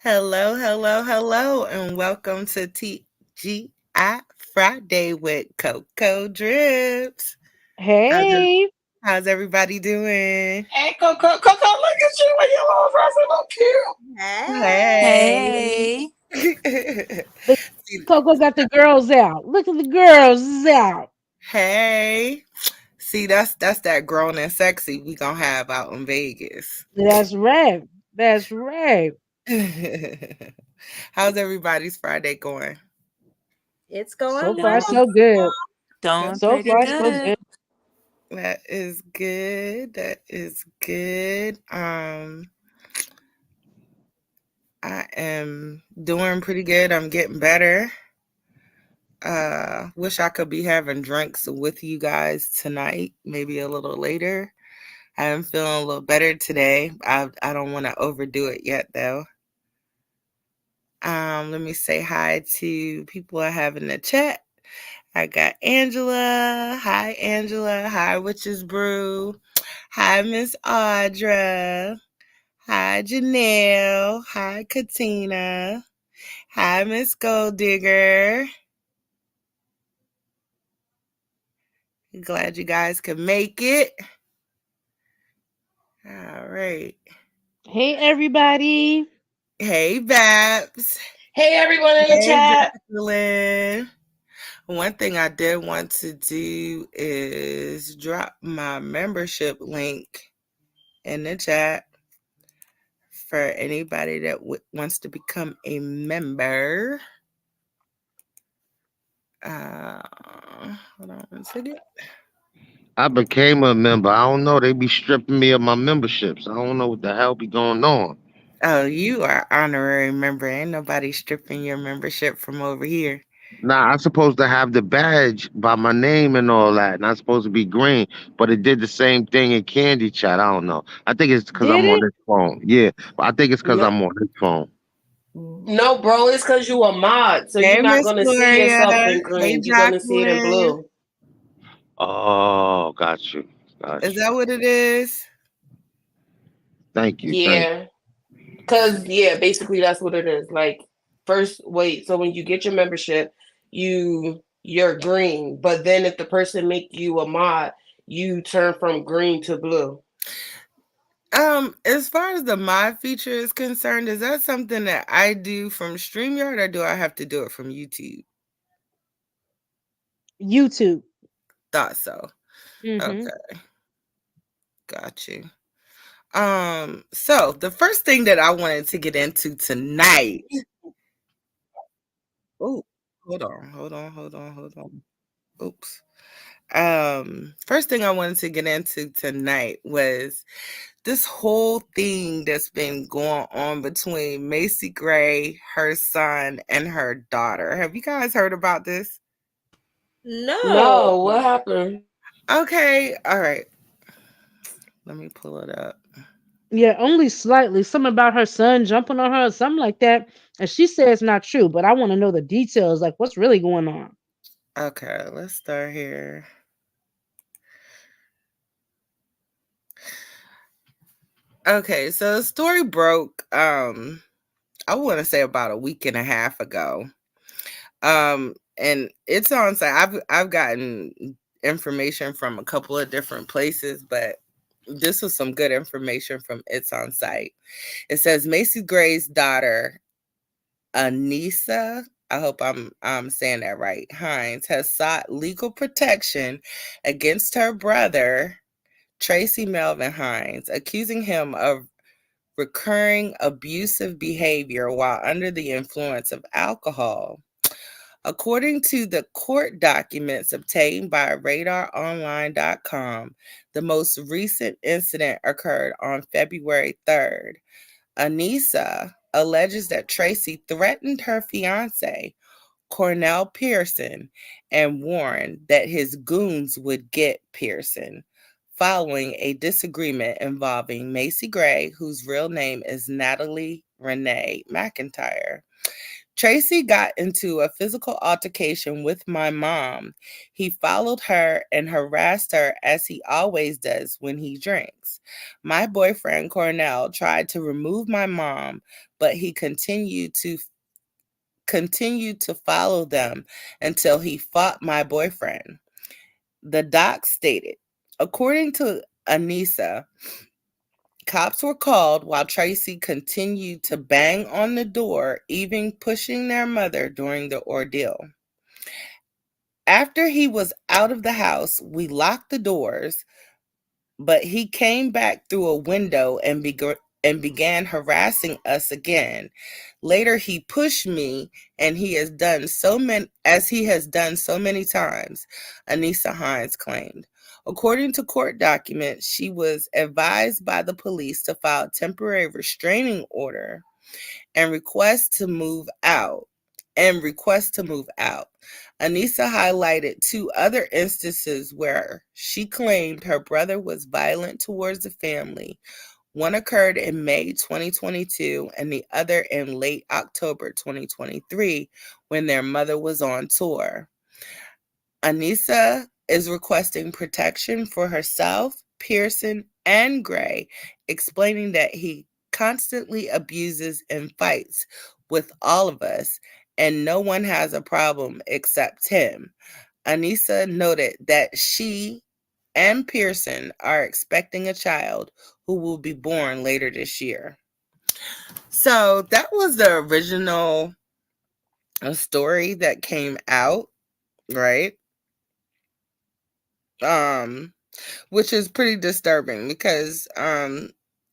Hello, hello, hello, and welcome to TGI Friday with Coco Dryps. How's, Hey, how's everybody doing? Hey, Coco, look at you with your little dress. It look cute. Hey. Hey. look, See- Coco got the girls out. Look at the girls out. hey. See, that's that grown and sexy we gonna have out in Vegas. That's right. That's right. How's everybody's Friday going? It's So going far, well. so good. That's Doing So pretty far, so good. good. That is good. That is good. I am doing pretty good. I'm getting better. Wish I could be having drinks with you guys tonight, maybe a little later. I am feeling a little better today. I don't want to overdo it yet though. Let me say hi to people I have in the chat. I got Angela. Hi, Angela. Hi, Witch's Brew. Hi, Miss Audra. Hi, Janelle. Hi, Katina. Hi, Miss Gold Digger. Glad you guys could make it. All right. Hey, everybody. Hey, Babs. Hey, everyone in the Hey, chat. Jacqueline. One thing I did want to do is drop my membership link in the chat for anybody that wants to become a member. Hold on one second. I became a member. I don't know. They be stripping me of my memberships. I don't know what the hell be going on. Oh, you are honorary member. Ain't nobody stripping your membership from over here. Nah, I'm supposed to have the badge by my name and all that, and I'm supposed to be green, but it did the same thing in Candy Chat. I don't know. I think it's because Did I'm on it? this phone. Yeah, but I think it's because No, I'm on this phone. no, bro. It's because you a mod, so Hey, you're not Miss gonna see Gloria. yourself in Hey, green. You're gonna see it in Jacqueline. blue. Oh, got you. Is Got you. that what it is? Thank you. Thank you. Yeah, basically that's what it is. Like first, wait. So when you get your membership, you're green, but then if the person make you a mod, you turn from green to blue. As far as the mod feature is concerned, is that something that I do from StreamYard or do I have to do it from YouTube? YouTube. Thought so. Mm-hmm. Okay, got you. So the first thing that I wanted to get into tonight. Oh, hold on. Oops. First thing I wanted to get into tonight was this whole thing that's been going on between Macy Gray, her son, and her daughter. Have you guys heard about this? No. No, what happened? Okay, all right. Let me pull it up. Yeah, only slightly. Something about her son jumping on her or something like that. And she says it's not true, but I want to know the details. Like, what's really going on? Okay, let's start here. Okay, so the story broke I want to say about a week and a half ago. And it's on site. I've gotten information from a couple of different places, but this was some good information from It's on Site. It says Macy Gray's daughter, Anissa, I hope I'm saying that right, Hines, has sought legal protection against her brother, Tracy Melvin Hines, accusing him of recurring abusive behavior while under the influence of alcohol. According to the court documents obtained by radaronline.com, the most recent incident occurred on February 3rd. Anissa alleges that Tracy threatened her fiance, Cornell Pearson, and warned that his goons would get Pearson following a disagreement involving Macy Gray, whose real name is Natalie Renee McIntyre. Tracy got into a physical altercation with my mom. He followed her and harassed her as he always does when he drinks. My boyfriend Cornell tried to remove my mom, but he continued to follow them until he fought my boyfriend. The doc stated, according to Anissa, cops were called while Tracy continued to bang on the door, even pushing their mother during the ordeal. After he was out of the house, we locked the doors, but he came back through a window and began harassing us again. Later, he pushed me, and he has done so many times, Anissa Hines claimed. According to court documents, she was advised by the police to file a temporary restraining order and request to move out. Anissa highlighted two other instances where she claimed her brother was violent towards the family. One occurred in May 2022 and the other in late October 2023 when their mother was on tour. Anissa is requesting protection for herself, Pearson, and Gray, explaining that he constantly abuses and fights with all of us, and no one has a problem except him. Anissa noted that she and Pearson are expecting a child who will be born later this year. So that was the original story that came out, right? Which is pretty disturbing because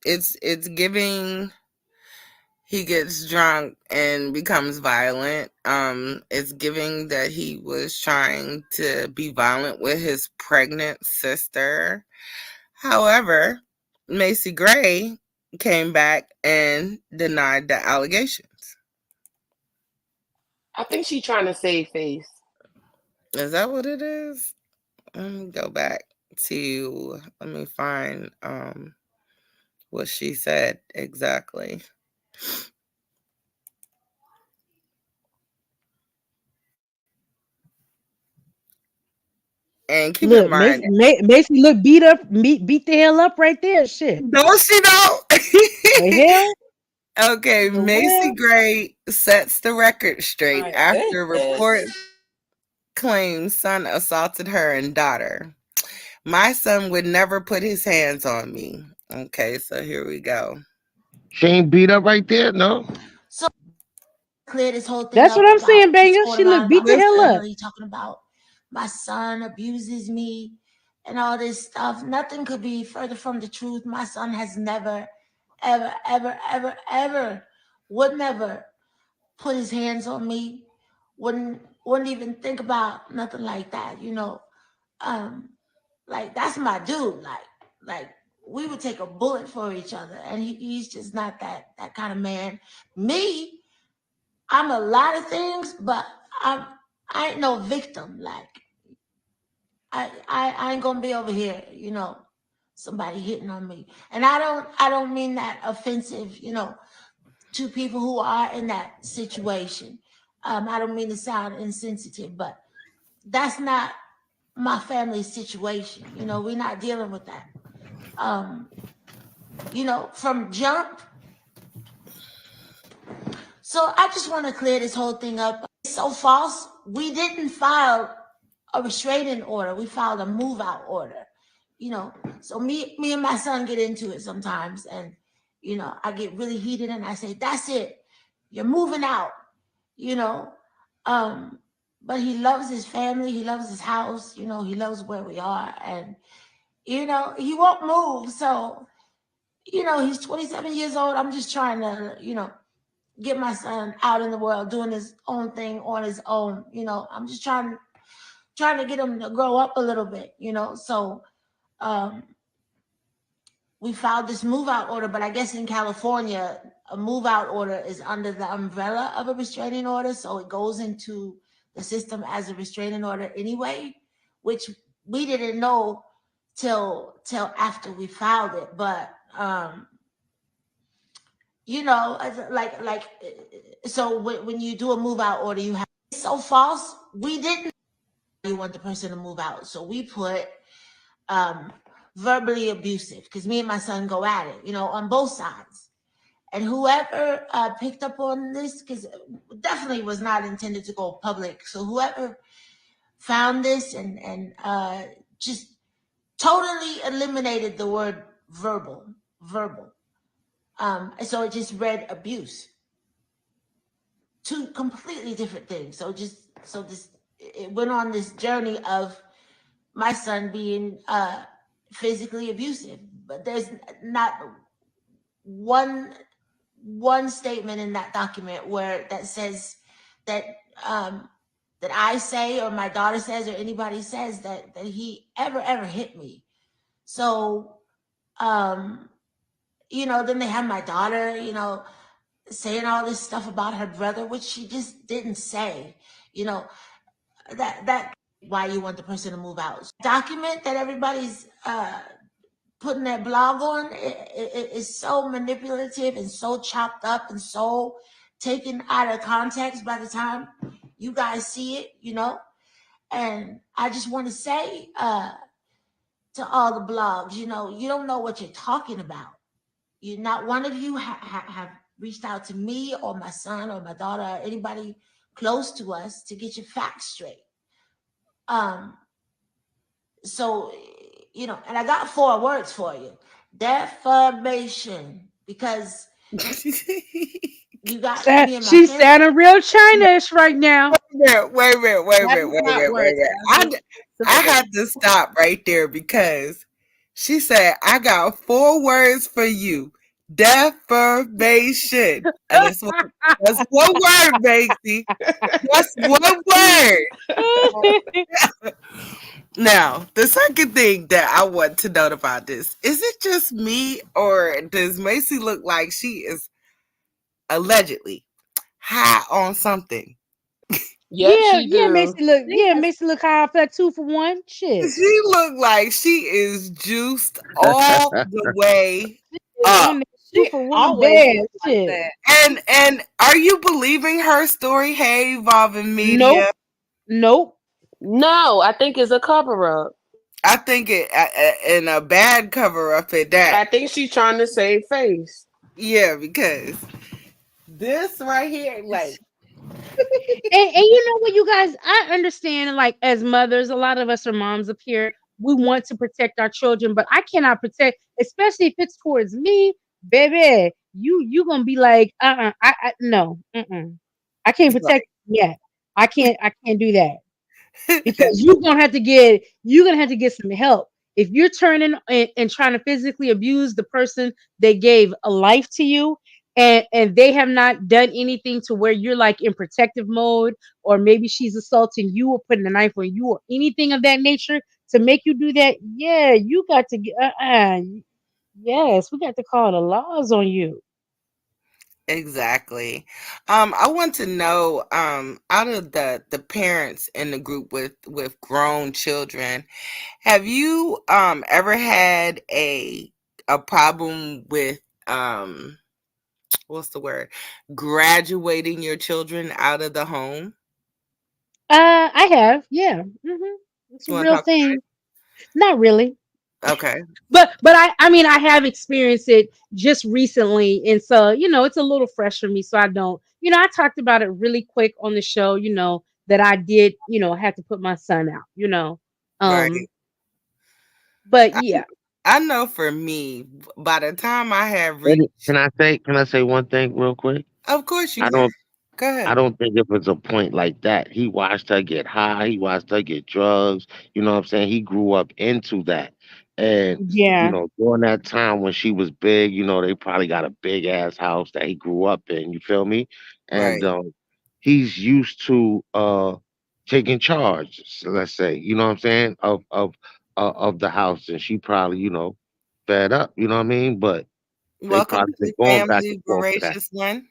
it's giving he gets drunk and becomes violent. It's giving that he was trying to be violent with his pregnant sister. However, Macy Gray came back and denied the allegations. I think she's trying to save face. Is that what it is? Let me go back to let me find what she said exactly. And keep in Look, mind, Macy look beat up, beat the hell up right there. Shit. don't she know? The hell? Okay, The Macy well? Gray sets the record straight My after goodness. reports claim son assaulted her and daughter. My son would never put his hands on me. Okay, so here we go. She ain't beat up right there, no. So clear this whole thing That's what up I'm saying, about what's Banger. going She look on beat about the my hell up. Listen, family, talking about my son abuses me and all this stuff. Nothing could be further from the truth. My son has never, ever, ever, ever, ever, would never put his hands on me. Wouldn't even think about nothing like that, you know. Um, like that's my dude. Like we would take a bullet for each other, and he's just not that kind of man. Me, I'm a lot of things, but I ain't no victim. Like I ain't gonna be over here, you know, somebody hitting on me. And I don't mean that offensive, you know, to people who are in that situation. I don't mean to sound insensitive, but that's not my family's situation. You know, we're not dealing with that. Um, you know, from jump. So I just want to clear this whole thing up. It's so false. We didn't file a restraining order. We filed a move out order. You know, so me and my son get into it sometimes, and you know, I get really heated, and I say, "That's it, you're moving out." You know, um, but he loves his family. He loves his house. You know, he loves where we are, and you know, he won't move. So you know, he's 27 years old. I'm just trying to, you know, get my son out in the world doing his own thing on his own. I'm just trying to get him to grow up a little bit. So um, we filed this move out order, but I guess in California, a move out order is under the umbrella of a restraining order, so it goes into the system as a restraining order anyway, which we didn't know till after we filed it. But like so when you do a move out order, you have it's so false. We didn't you want the person to move out, so we put um verbally abusive, because me and my son go at it, on both sides. And whoever picked up on this, because definitely was not intended to go public, so whoever found this and just totally eliminated the word verbal. So it just read abuse. Two completely different things. So this it went on this journey of my son being physically abusive, but there's not one statement in that document where that says that um, that I say or my daughter says or anybody says that he ever hit me. So um, then they have my daughter, saying all this stuff about her brother, which she just didn't say. You know that why you want the person to move out. Document that everybody's putting their blog on is so manipulative and so chopped up and so taken out of context by the time you guys see it. And I just want to say to all the blogs, you don't know what you're talking about. Not one of you have reached out to me or my son or my daughter or anybody close to us to get your facts straight. So, and I got 4 words for you. Defamation. Because you got me and my She's family. sounding real China-ish right now. Wait a minute. That is not words. I had to stop right there because she said, I got 4 words for you. Defamation. And that's one word, Banksy. That's one word. Now, the second thing that I want to note about this, is it just me or does Macy look like she is allegedly high on something? Yep, Yeah, she do. Macy look high off that 2 for 1. Shit. She look like she is juiced all the way On up. that She 2 for 1 always bad looks like shit. that. And are you believing her story? Hey, evolving media. Nope. No, I think it's a cover up. I think it in a bad cover up at that. I think she's trying to save face. Yeah, because this right here, like, And you know what, you guys, I understand, like, as mothers, a lot of us are moms up here. We want to protect our children, but I cannot protect, especially if it's towards me, baby. You gonna be like, I no, I can't protect you yet. I can't do that. Because you're gonna have to get some help if you're turning and trying to physically abuse the person that gave a life to you, and they have not done anything to where you're like in protective mode, or maybe she's assaulting you or putting a knife on you or anything of that nature to make you do that. Yeah, you got to get yes, we got to call the laws on you. exactly. I want to know, out of the parents in the group with grown children, have you ever had a problem with what's the word? Graduating your children out of the home? I have, yeah. It's a You want to real talk? thing. Not really. Okay. But I mean, I have experienced it just recently, and so it's a little fresh for me. So I don't, I talked about it really quick on the show. That I did, had to put my son out. Right. But I, yeah, I know for me, by the time I have Eddie, reached, can I say one thing real quick? of course you I can. don't Go I ahead. don't think it was a point like that. He watched her get high. He watched her get drugs. You know what I'm saying? He grew up into that. And Yeah. during that time when she was big, they probably got a big ass house that he grew up in. You feel me? And Right. he's used to taking charge. So let's say, you know what I'm saying, of the house, and she probably, fed up. You know what I mean? But they Welcome probably to been the going back and family, forth for that. voracious one.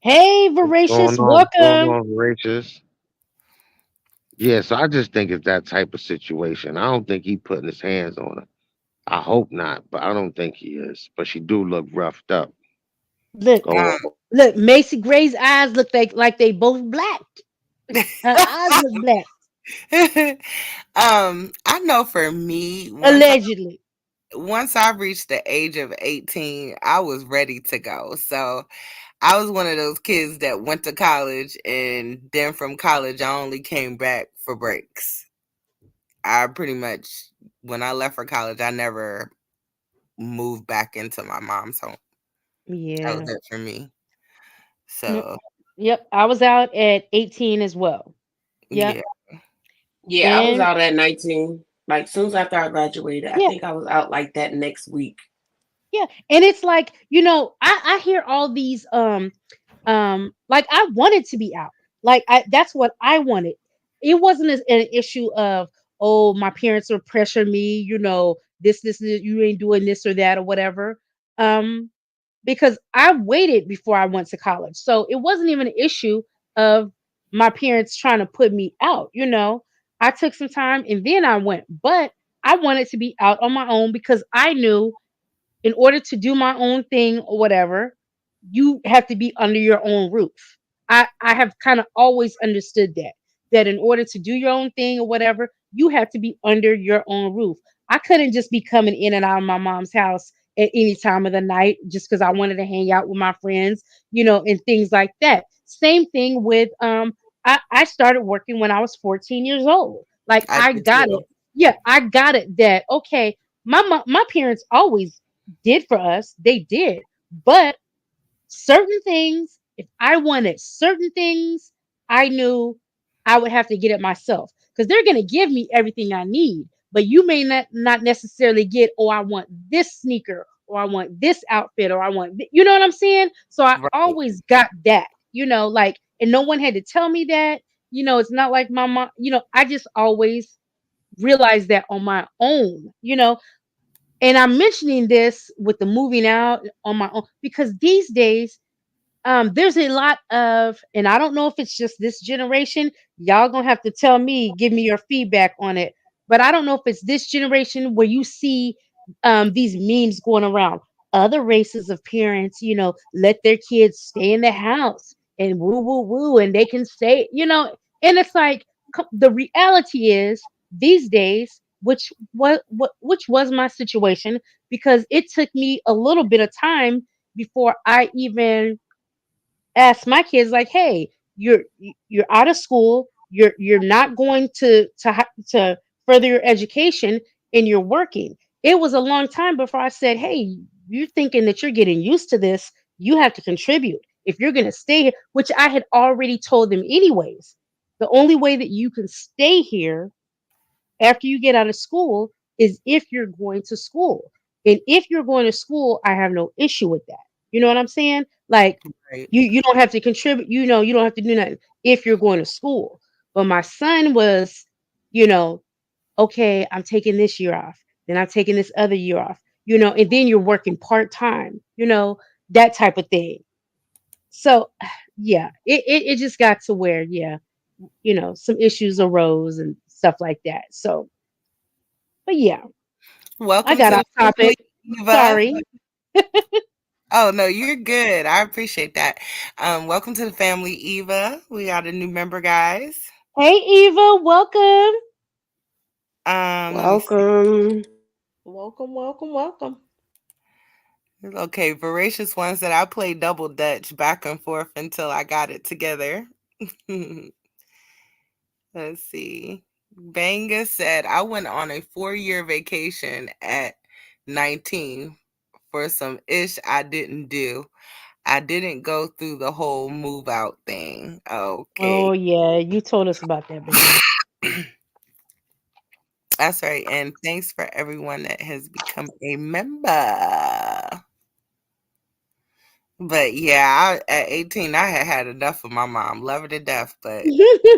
Hey, Going Voracious, on, going welcome. on, racist. Yeah, so I just think it's that type of situation. I don't think he putting his hands on her. I hope not, but I don't think he is. But she do look roughed up. Look, Go on. look, Macy Gray's eyes look like they both black. Her eyes look black, I know for me, allegedly. once I reached the age of 18, I was ready to go. So I was one of those kids that went to college, and then from college I only came back for breaks. I pretty much, when I left for college, I never moved back into my mom's home. That Yeah. was it for me. Yep. So Yep. I was out at 18 as well. Yep. yeah. Yeah, I was And out at 19. Like soon as after I graduated, I yeah, think I was out like that next week. yeah. And it's like, I hear all these like I wanted to be out. Like that's what I wanted. It wasn't an issue of, oh, my parents are pressuring me, this, you ain't doing this or that or whatever. Um because I waited before I went to college. So it wasn't even an issue of my parents trying to put me out. I took some time and then I went, but I wanted to be out on my own because I knew in order to do my own thing or whatever, you have to be under your own roof. I have kind of always understood that in order to do your own thing or whatever, you have to be under your own roof. I couldn't just be coming in and out of my mom's house at any time of the night just because I wanted to hang out with my friends, and things like that. Same thing with I started working when I was 14 years old. Like I I did got too. it. Yeah, I got it that okay, my parents always did for us. They did. But certain things, if I wanted certain things, I knew I would have to get it myself because they're going to give me everything I need. But you may not necessarily get, oh, I want this sneaker or I want this outfit or I want, you know what I'm saying? So I Right. always got that, like, and no one had to tell me that. It's not like my mom, I just always realized that on my own, and I'm mentioning this with the moving out on my own because these days, there's a lot of, and I don't know if it's just this generation. Y'all gonna have to tell me, give me your feedback on it. But I don't know if it's this generation where you see these memes going around. Other races of parents, let their kids stay in the house and woo woo woo, and they can stay, and it's like the reality is these days, which was my situation, because it took me a little bit of time before I even ask my kids, like, hey, you're out of school, you're not going to further your education, and you're working. It was a long time before I said, hey, you're thinking that you're getting used to this, you have to contribute if you're going to stay here, which I had already told them anyways. The only way that you can stay here after you get out of school is if you're going to school. And if you're going to school, I have no issue with that. You know what I'm saying? Like, Right. you don't have to contribute, you don't have to do nothing if you're going to school. But my son was, you know, okay, I'm taking this year off, then I'm taking this other year off, and then you're working part-time, that type of thing. So yeah, it just got to where, yeah, some issues arose and stuff like that. So, but yeah, I Welcome got to off the family, topic. Eva. Sorry. Oh no, you're good. I appreciate that. Welcome to the family, Eva. We got a new member, guys. Hey, Eva, welcome. Let me see. Welcome. Welcome, welcome, welcome. Okay, voracious one said I played double dutch back and forth until I got it together. Let's see. Banga said I went on a 4-year vacation at 19 for some ish I didn't do. I didn't go through the whole move out thing. Oh Okay. yeah, you told us about that, Banga. That's right. And thanks for everyone that has become a member. But yeah, at 18, I had enough of my mom. Love her to death, but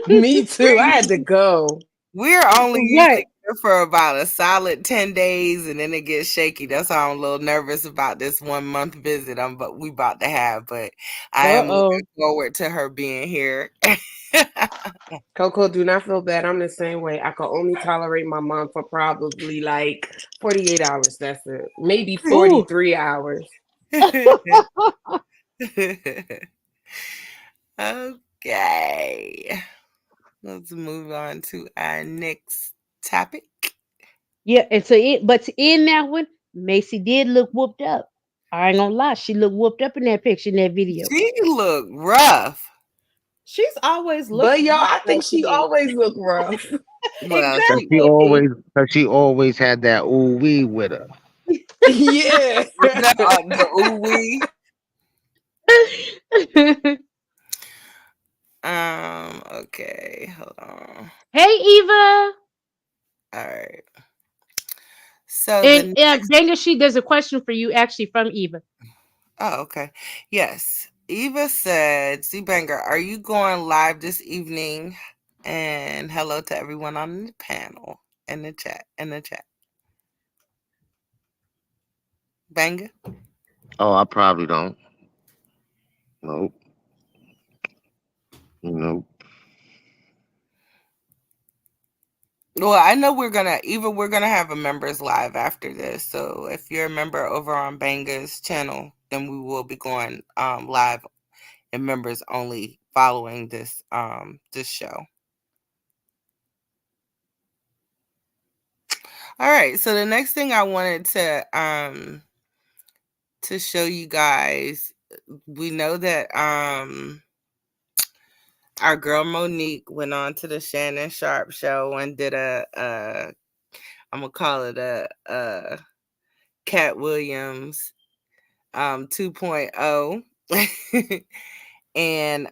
Me too. I had to go. we're only Right. usually here for about a solid 10 days and then it gets shaky. That's why I'm a little nervous about this 1 month visit we about to have. But I am looking forward to her being here. Coco, do not feel bad. I'm the same way. I can only tolerate my mom for probably like 48 hours. That's it. Maybe Ooh. 43 hours. Okay. Let's move on to our next topic. Yeah, and to end that one, Macy did look whooped up. I ain't gonna lie, she looked whooped up in that picture, in that video. She looked rough. She's always looked But y'all, rough, I think she Macy D. always look rough. Well, Cause she she always had that ooh wee with her. Yeah. was that the ooh wee. Okay, hold on. Hey, Eva. All right. So And the next Banga, there's a question for you actually from Eva. Oh, okay. Yes. Eva said, ZBanga, are you going live this evening? And hello to everyone on the panel in the chat. Banga? Oh, I probably don't. Nope. Nope. Well, I know we're gonna have a members live after this. So if you're a member over on Banga's channel, then we will be going live and members only following this show. All right, so the next thing I wanted to show you guys, we know that our girl Monique went on to the Shannon Sharp show and did I'm gonna call it a Cat Williams 2.0. And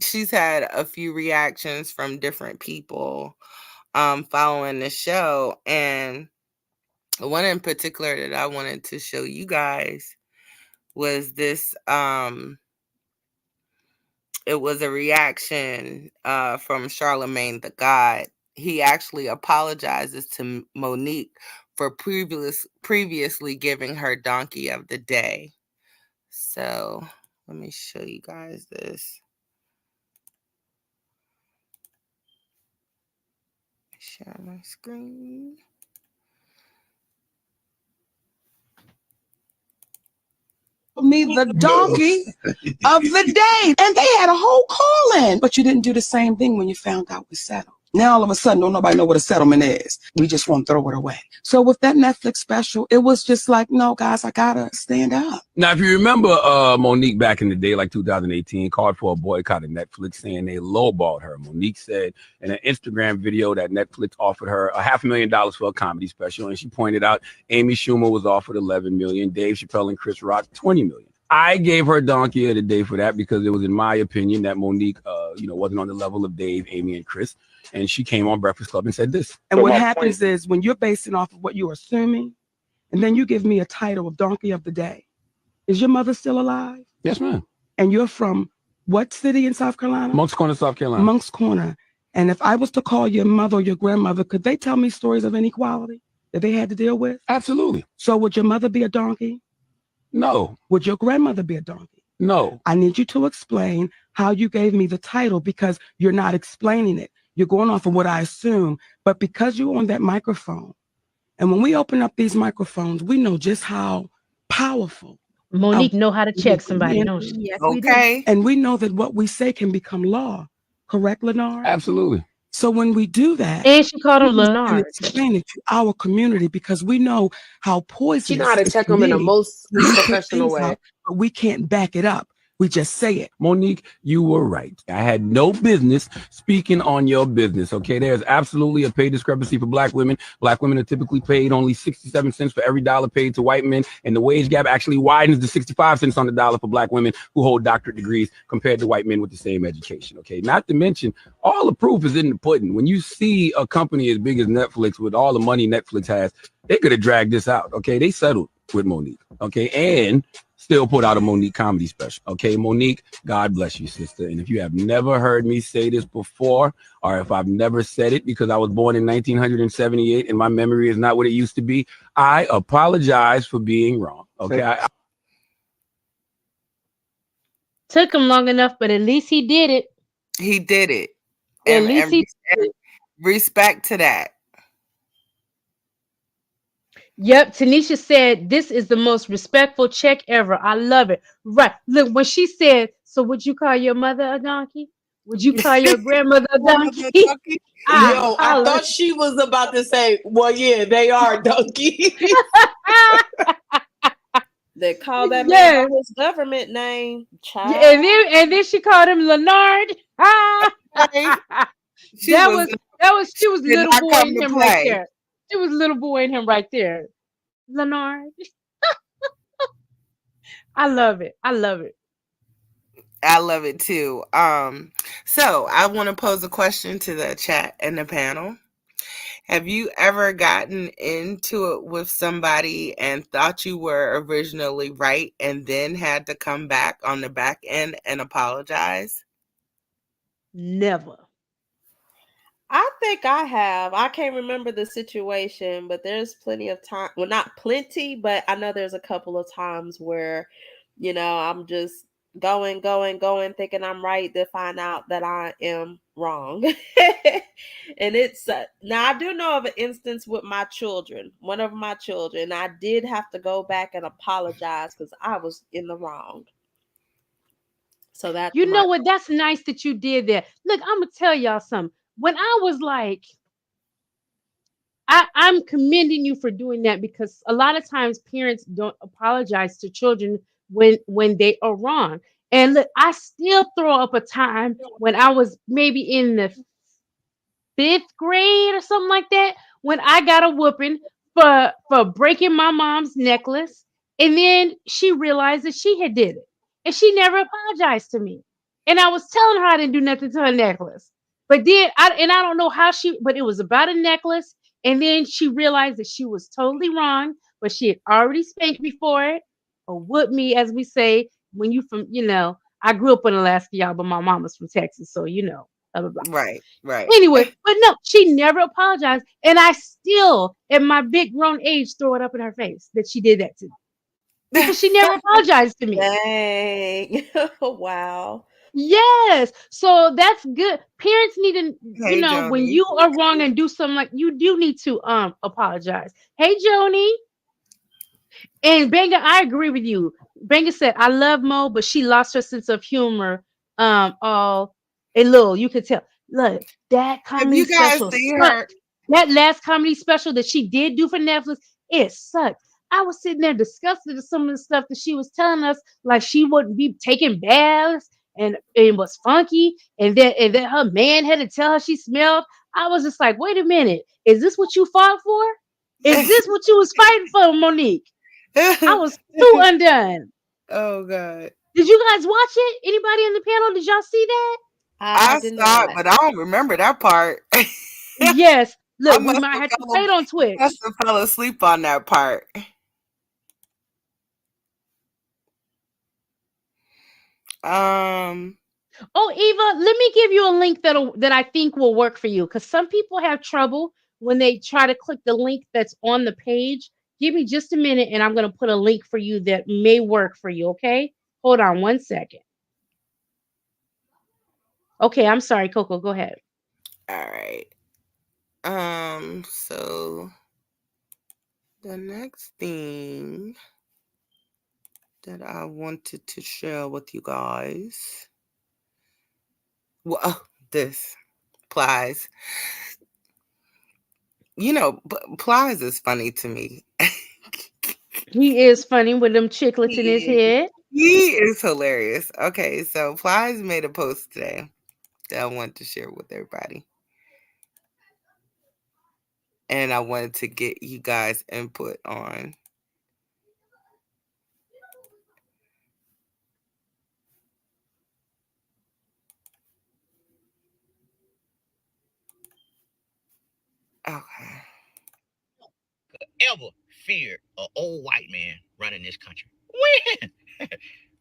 she's had a few reactions from different people following the show, and one in particular that I wanted to show you guys was this it was a reaction from Charlemagne the God. He actually apologizes to Monique for previously giving her Donkey of the Day. So let me show you guys this. Share my screen. Me the donkey of the day. And they had a whole call-in. But you didn't do the same thing when you found out we settled. Now all of a sudden, don't nobody know what a settlement is. We just won't throw it away. So with that Netflix special, it was just like, no, guys, I gotta stand up. Now, if you remember Monique back in the day, like 2018, called for a boycott of Netflix, saying they lowballed her. Monique said in an Instagram video that Netflix offered her $500,000 for a comedy special, and she pointed out Amy Schumer was offered $11 million, Dave Chappelle and Chris Rock $20 million. I gave her Donkey of the Day for that because it was, in my opinion, that Monique, wasn't on the level of Dave, Amy, and Chris. And she came on Breakfast Club and said this. And what happens is when you're basing off of what you're assuming, and then you give me a title of Donkey of the Day. Is your mother still alive? Yes, ma'am. And you're from what city in South Carolina? Moncks Corner, South Carolina. Moncks Corner. And if I was to call your mother or your grandmother, could they tell me stories of inequality that they had to deal with? Absolutely. So would your mother be a donkey? No. Would your grandmother be a donkey? No. I need you to explain how you gave me the title because you're not explaining it. You're going off of what I assume. But because you're on that microphone, and when we open up these microphones, we know just how powerful. Monique know how to check somebody, don't she? Yes, Okay. we do. And we know that what we say can become law. Correct, Lenore? Absolutely. So when we do that, And she called him we Leonard. explain it to our community because we know how poisonous. She know how to check them in the most professional way. But we can't back it up. We just say it. Monique, you were right. I had no business speaking on your business. Okay, there's absolutely a pay discrepancy for black women. Black women are typically paid only 67 cents for every dollar paid to white men, and the wage gap actually widens to 65 cents on the dollar for black women who hold doctorate degrees compared to white men with the same education. Okay, not to mention all the proof is in the pudding. When you see a company as big as Netflix with all the money Netflix has, they could have dragged this out. Okay, they settled with Monique. Okay, and still put out a Monique comedy special. Okay, Monique, God bless you, sister. And if you have never heard me say this before, or if I've never said it because I was born in 1978 and my memory is not what it used to be, I apologize for being wrong. Okay. Took him long enough, but at least he did it. He did it. At least he did it. Respect to that. Yep, Tanisha said this is the most respectful check ever. I love it. Right. Look, when she said, so would you call your mother a donkey? Would you call your grandmother a donkey? Yo, I thought she was about to say, well, yeah, they are donkeys. They call that man by his government name. Child. Yeah, and then she called him Leonard. She was little boy in him right there. She was little boy in him right there. Leonard. I love it. I love it. I love it too. So I want to pose a question to the chat and the panel. Have you ever gotten into it with somebody and thought you were originally right and then had to come back on the back end and apologize? Never. I think I have. I can't remember the situation, but there's plenty of time. Well, not plenty, but I know there's a couple of times where, I'm just going, thinking I'm right, to find out that I am wrong. And it's now I do know of an instance with my children. One of my children, I did have to go back and apologize because I was in the wrong. So that's what? That's nice that you did that. Look, I'm gonna tell y'all something. When I was like, I'm commending you for doing that, because a lot of times parents don't apologize to children when they are wrong. And look, I still throw up a time when I was maybe in the 5th grade or something like that, when I got a whooping for breaking my mom's necklace, and then she realized that she had did it, and she never apologized to me. And I was telling her I didn't do nothing to her necklace, but then I don't know how but it was about a necklace, and then she realized that she was totally wrong, but she had already spanked me for it, or whooped me, as we say when you from I grew up in Alaska, y'all, but my mama's from Texas, so blah, blah, blah. Right. Anyway, but no, she never apologized. And I still, at my big grown age, throw it up in her face that she did that to me. Because she never apologized to me. Dang. Wow. Yes. So that's good. Parents need to, when you are wrong and do something, like, you do need to apologize. Hey, Joni. And Banga, I agree with you. Banga said, I love Mo, but she lost her sense of humor. And Lil, you could tell. Look, that comedy special sucked. That last comedy special that she did do for Netflix, it sucked. I was sitting there disgusted at some of the stuff that she was telling us, like she wouldn't be taking baths and it was funky, and then her man had to tell her she smelled. I was just like, wait a minute, is this what you fought for? Is this what you was fighting for, Monique? I was too undone. Oh God. Did you guys watch it? Anybody in the panel? Did y'all see that? I saw it, but I don't remember that part. Yes. Look, we might have to play it on Twitch. I must have fell asleep on that part. Oh, Eva, let me give you a link that I think will work for you, because some people have trouble when they try to click the link that's on the page. Give me just a minute, and I'm going to put a link for you that may work for you, okay? Hold on one second. Okay, I'm sorry, Coco, go ahead. All right. So the next thing that I wanted to share with you guys, well, this Plies. Plies is funny to me. He is funny with them chiclets in his head. He is hilarious. Okay, so Plies made a post today that I want to share with everybody. And I wanted to get you guys input on. Okay. Ever feared an old white man running this country? When?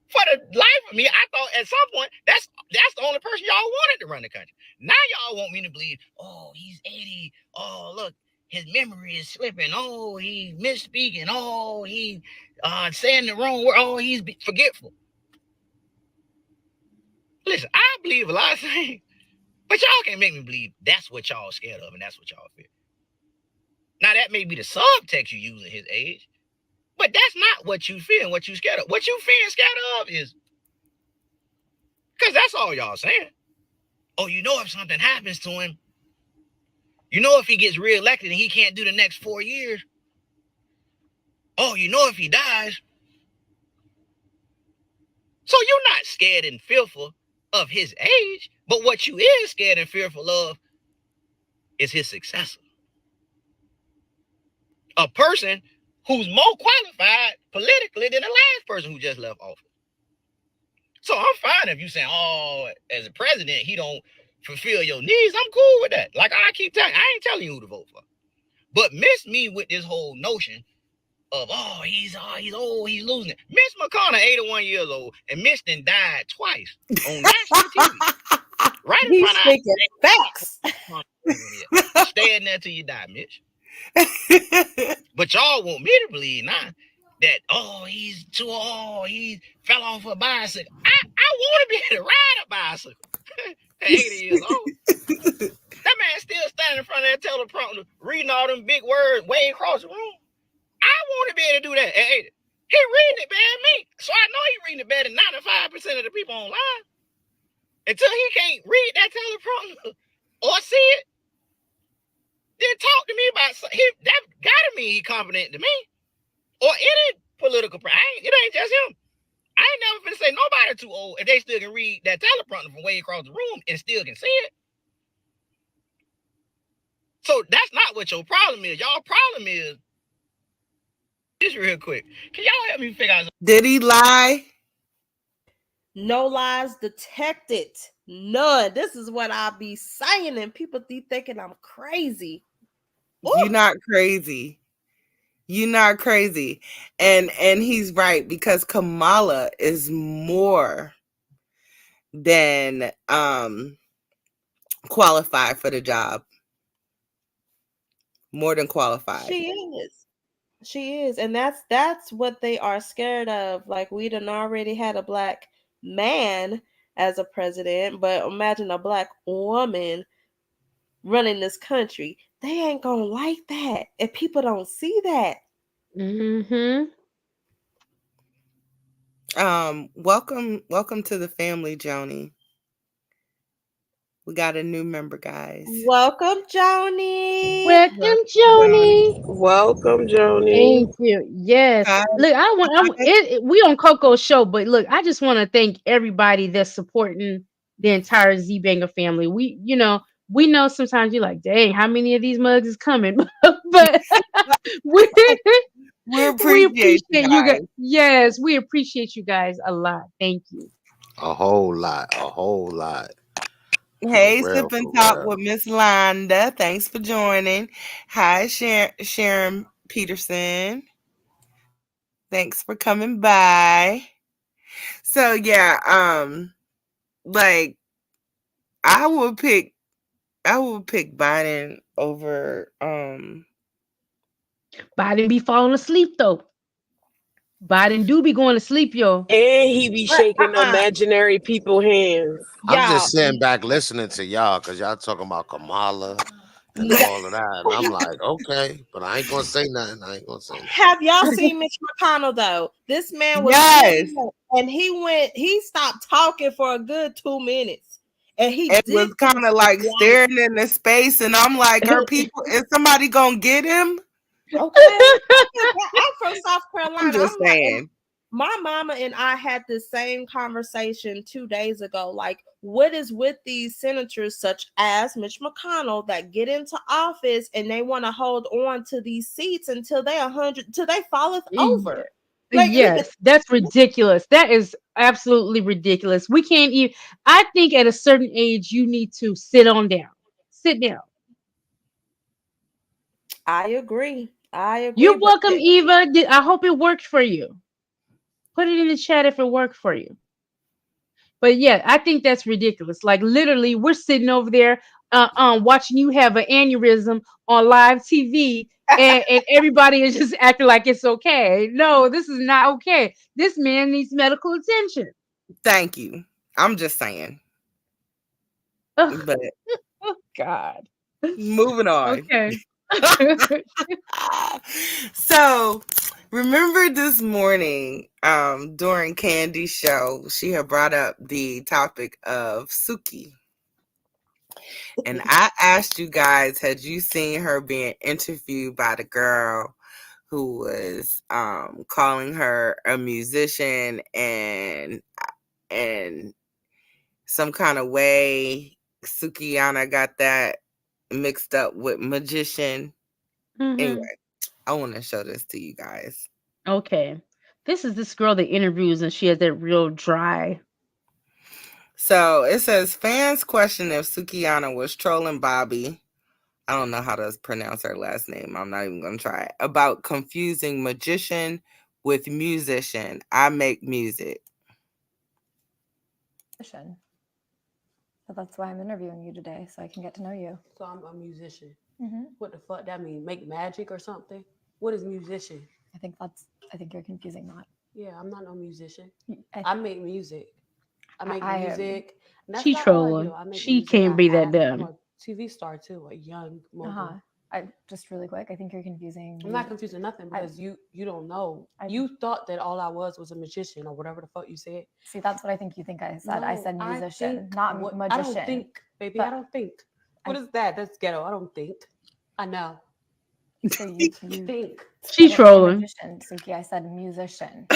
For the life of me, I thought at some point that's the only person y'all wanted to run the country. Now y'all want me to believe, oh, he's 80. Oh, look, his memory is slipping. Oh, he misspeaking. Oh, he saying the wrong word. Oh, he's forgetful. Listen, I believe a lot of things, but y'all can't make me believe that's what y'all scared of and that's what y'all fear. Now, that may be the subtext you use at his age, but that's not what you fear and what you scared of. What you fear and scared of is, because that's all y'all saying. Oh, you know, if something happens to him, you know, if he gets reelected and he can't do the next 4 years, oh, you know, if he dies. So you're not scared and fearful of his age, but what you is scared and fearful of is his successor. A person who's more qualified politically than the last person who just left office. So I'm fine if you saying, oh, as a president, he don't fulfill your needs. I'm cool with that. Like I keep telling, I ain't telling you who to vote for. But miss me with this whole notion of, oh, he's old, he's losing it. Miss McConnell, 81 years old, and Miss then died twice on national TV. Right in He's front of speaking facts. Stay in there till you die, Mitch. But y'all want me to believe now that, oh, he's too old, he fell off a bicycle. I want to be able to ride a bicycle at 80 years old. That man still standing in front of that teleprompter, reading all them big words way across the room. I want to be able to do that at 80. He reading it better than me. So I know he reading it better than 95% of the people online. Until he can't read that teleprompter or see it, then talk to me about that gotta mean he competent to me. Or any political it ain't just him. I ain't never finna say nobody too old if they still can read that teleprompter from way across the room and still can see it. So that's not what your problem is. Y'all problem is, just real quick, can y'all help me figure out something? Did he lie? No lies detected. None. This is what I be saying, and people be thinking I'm crazy. You're not crazy. You're not crazy. And he's right, because Kamala is more than qualified for the job. More than qualified. She is. She is. And that's what they are scared of. Like, we done already had a black man as a president, but imagine a black woman running this country. They ain't gonna like that if people don't see that. Mm-hmm. Welcome to the family, Joni. We got a new member, guys. Welcome, Joni. Welcome, Joni. Welcome, Joni. Thank you. Yes. Hi. Look, we on Coco's show, but look, I just want to thank everybody that's supporting the entire ZBanga family. We know sometimes you're like, dang, how many of these mugs is coming? But we appreciate you guys. Yes, we appreciate you guys a lot. Thank you. A whole lot. Hey, Sip and Talk with Miss Londa. Thanks for joining. Hi, Sharon Peterson. Thanks for coming by. So yeah, like I would pick Biden over Biden be falling asleep though. Biden do be going to sleep, yo. And he be shaking imaginary people hands. I'm just sitting back listening to y'all because y'all talking about Kamala and all of that. And I'm like, okay, but I ain't gonna say nothing. Have y'all seen Mitch McConnell though? This man was and he stopped talking for a good 2 minutes. And it was kind of like staring into space, and I'm like, is somebody gonna get him? Okay. I'm from South Carolina. I'm just saying. my mama and I had this same conversation 2 days ago. Like, what is with these senators, such as Mitch McConnell, that get into office and they want to hold on to these seats until they 100, till they falleth over? Like, Yes, that's ridiculous. That is absolutely ridiculous. We can't even. I think at a certain age, you need to sit on down. Sit down. I agree. I agree. You're But welcome, Eva. I hope it worked for you. Put it in the chat if it worked for you. But yeah, I think that's ridiculous. Like literally, we're sitting over there, watching you have an aneurysm on live TV, and everybody is just acting like it's okay. No, this is not okay. This man needs medical attention. Thank you. I'm just saying. Ugh, But oh God. moving on. Okay. So remember this morning, during Candy's show, she had brought up the topic of Suki. And I asked you guys, had you seen her being interviewed by the girl who was calling her a musician and some kind of way Sukiyana got that mixed up with magician. Anyway, I want to show this to you guys. Okay. This is this girl that interviews and she has that real dry. So it says fans question if Sukiyana was trolling Bobby. I don't know how to pronounce her last name. I'm not even going to try it. About confusing magician with musician. I make music. So that's why I'm interviewing you today, so I can get to know you. So I'm a musician. Mm-hmm. What the fuck that mean? Make magic or something? What is musician? I think you're confusing that. Yeah, I'm not no musician. I make music. I make music. She trolling. She can't be that dumb. I'm a TV star too, a young mogul. I just really quick. I think you're confusing. I'm not confusing nothing because you don't know. You thought that all I was a magician or whatever the fuck you said. See, that's what I think you think I said. No, I said musician, not magician. I don't think, baby. I don't think. What is that? That's ghetto. I don't think. I know. So you think. She's trolling. Magician, Suki. I said musician.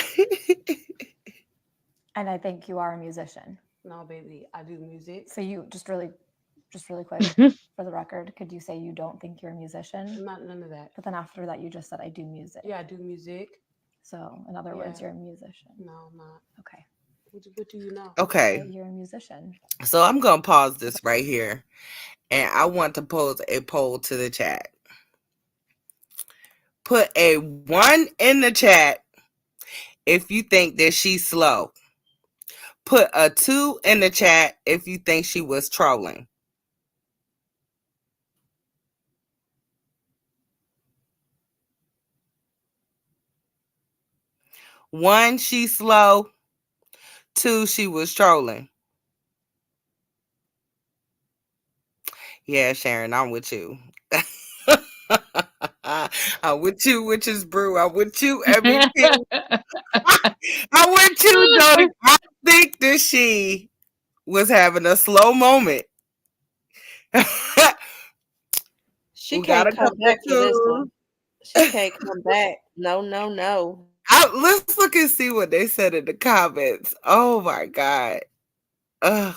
And I think you are a musician. No, baby. I do music. So you just really quick for the record, could you say you don't think you're a musician? Not none of that. But then after that, you just said I do music. Yeah, I do music. So in other words, you're a musician. No, I'm not. Okay. What do you know? Okay. You're a musician. So I'm going to pause this right here. And I want to pose a poll to the chat. Put a 1 in the chat if you think that she's slow. Put a 2 in the chat if you think she was trolling. One, she's slow. 2, she was trolling. Yeah, Sharon, I'm with you. I'm with you, Witches Brew. I'm with you, MVP. I'm with you, Jody. I think that she was having a slow moment. She can't come back for this one. She can't come back. No. Let's look and see what they said in the comments. Oh my God. Ugh.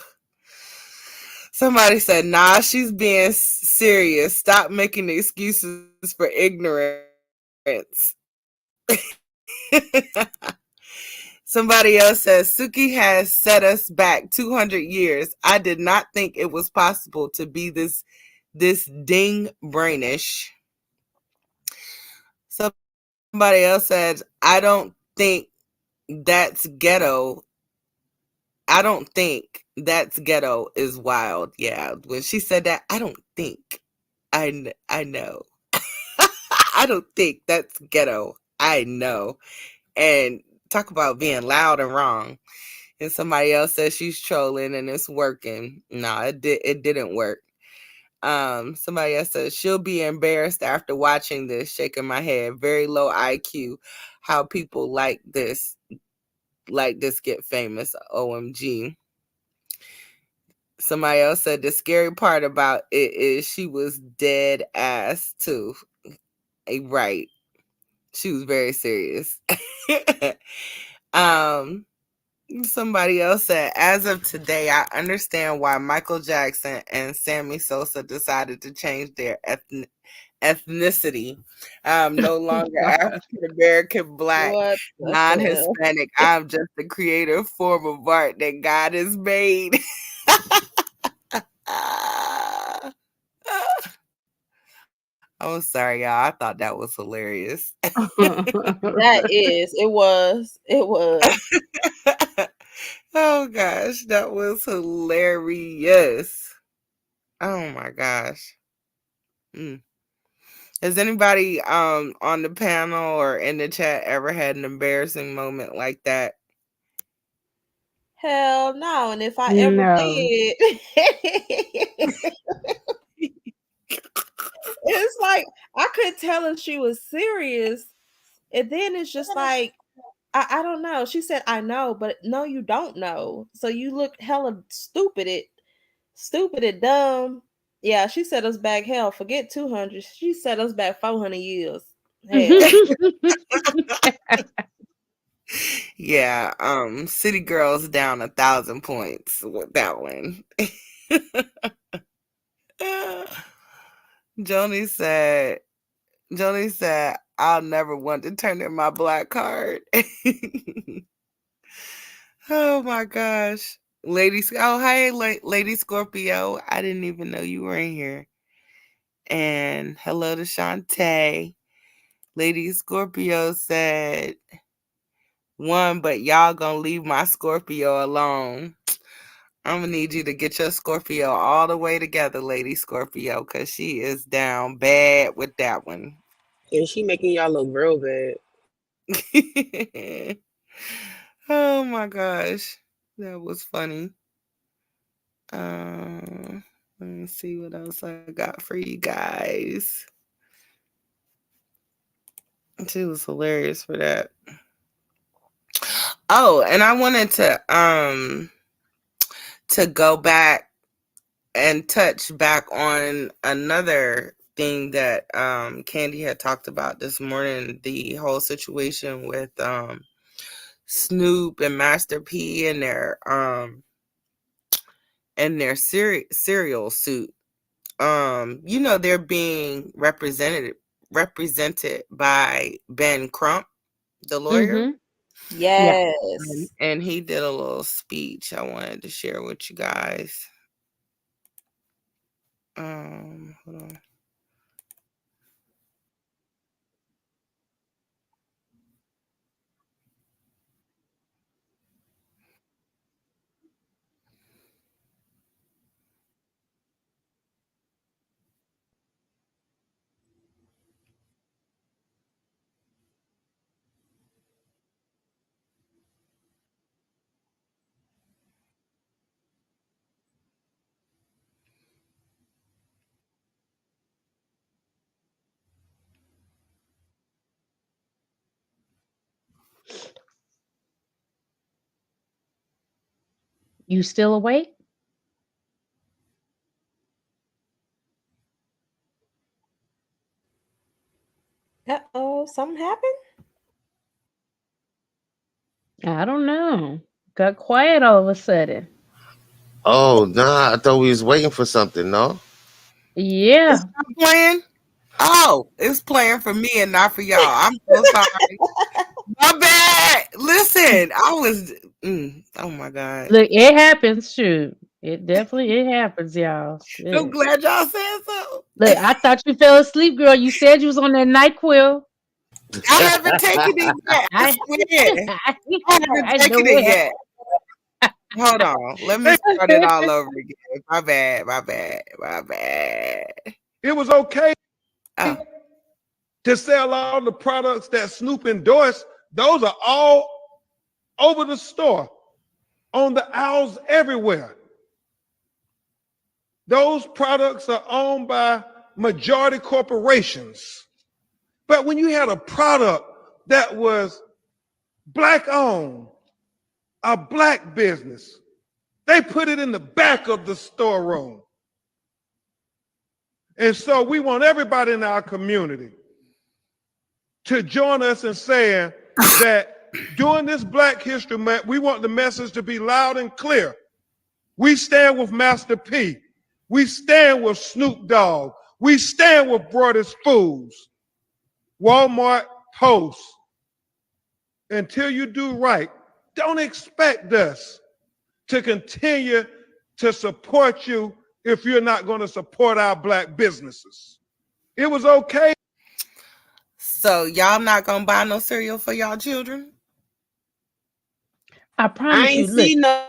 Somebody said, nah, she's being serious. Stop making excuses for ignorance. Somebody else says, Suki has set us back 200 years. I did not think it was possible to be this ding brainish. Somebody else said, I don't think that's ghetto. I don't think that's ghetto is wild. Yeah, when she said that, I don't think. I know. I don't think that's ghetto. I know. And talk about being loud and wrong. And somebody else says she's trolling and it's working. No, it didn't work. Somebody else says she'll be embarrassed after watching this, shaking my head. Very low IQ. How people like this get famous. OMG. Somebody else said the scary part about it is she was dead ass too. Right. She was very serious. Um, Somebody else said, as of today, I understand why Michael Jackson and Sammy Sosa decided to change their ethnicity. I'm no longer African American, Black, What the hell? non-Hispanic. I'm just a creative form of art that God has made. I'm sorry, y'all. I thought that was hilarious. That is. It was. It was. Oh gosh, that was hilarious. Oh my gosh. Has anybody on the panel or in the chat ever had an embarrassing moment like that? Hell no. And if I ever No. did, it's like I could tell if she was serious. And then it's just like, I don't know. She said, I know, but no, you don't know. So you look hella stupid and dumb. Yeah, she set us back, hell, forget 200. She set us back 400 years. Hell. Yeah, City Girls down 1,000 points with that one. Joni said, I'll never want to turn in my black card. Oh my gosh. Hey, Lady Scorpio. I didn't even know you were in here. And hello to Shantae. Lady Scorpio said, one, but y'all gonna leave my Scorpio alone. I'm gonna need you to get your Scorpio all the way together, Lady Scorpio, because she is down bad with that one. And she making y'all look real bad. Oh my gosh. That was funny. Let me see what else I got for you guys. She was hilarious for that. Oh, and I wanted to go back and touch back on another thing that Candy had talked about this morning, the whole situation with Snoop and Master P and their cereal suit. They're being represented by Ben Crump, the lawyer. Yes. And he did a little speech I wanted to share with you guys. Hold on. You still awake? Uh-oh, something happened? I don't know. Got quiet all of a sudden. Oh, nah, I thought we was waiting for something, no? Yeah. It's not playing? Oh, it's playing for me and not for y'all. I'm so sorry. My bad. Listen, I was. Oh my god. Look, it happens. Shoot, it happens, y'all. I'm Shit. glad y'all said so. Look, I thought you fell asleep, girl. You said you was on that NyQuil. I haven't taken it yet. I swear. I haven't taken know it it. yet. Hold on. Let me start it all over again. My bad. It was okay Oh. to sell all the products that Snoop endorsed. Those are all over the store, on the aisles everywhere. Those products are owned by majority corporations. But when you had a product that was black owned, a black business, they put it in the back of the storeroom. And so we want everybody in our community to join us in saying that during this Black History Month, we want the message to be loud and clear. We stand with Master P. We stand with Snoop Dogg. We stand with Brothers Foods. Walmart Post. Until you do right, don't expect us to continue to support you if you're not going to support our Black businesses. It was okay. So y'all not gonna buy no cereal for y'all children? I I promise you. ain't Look, see no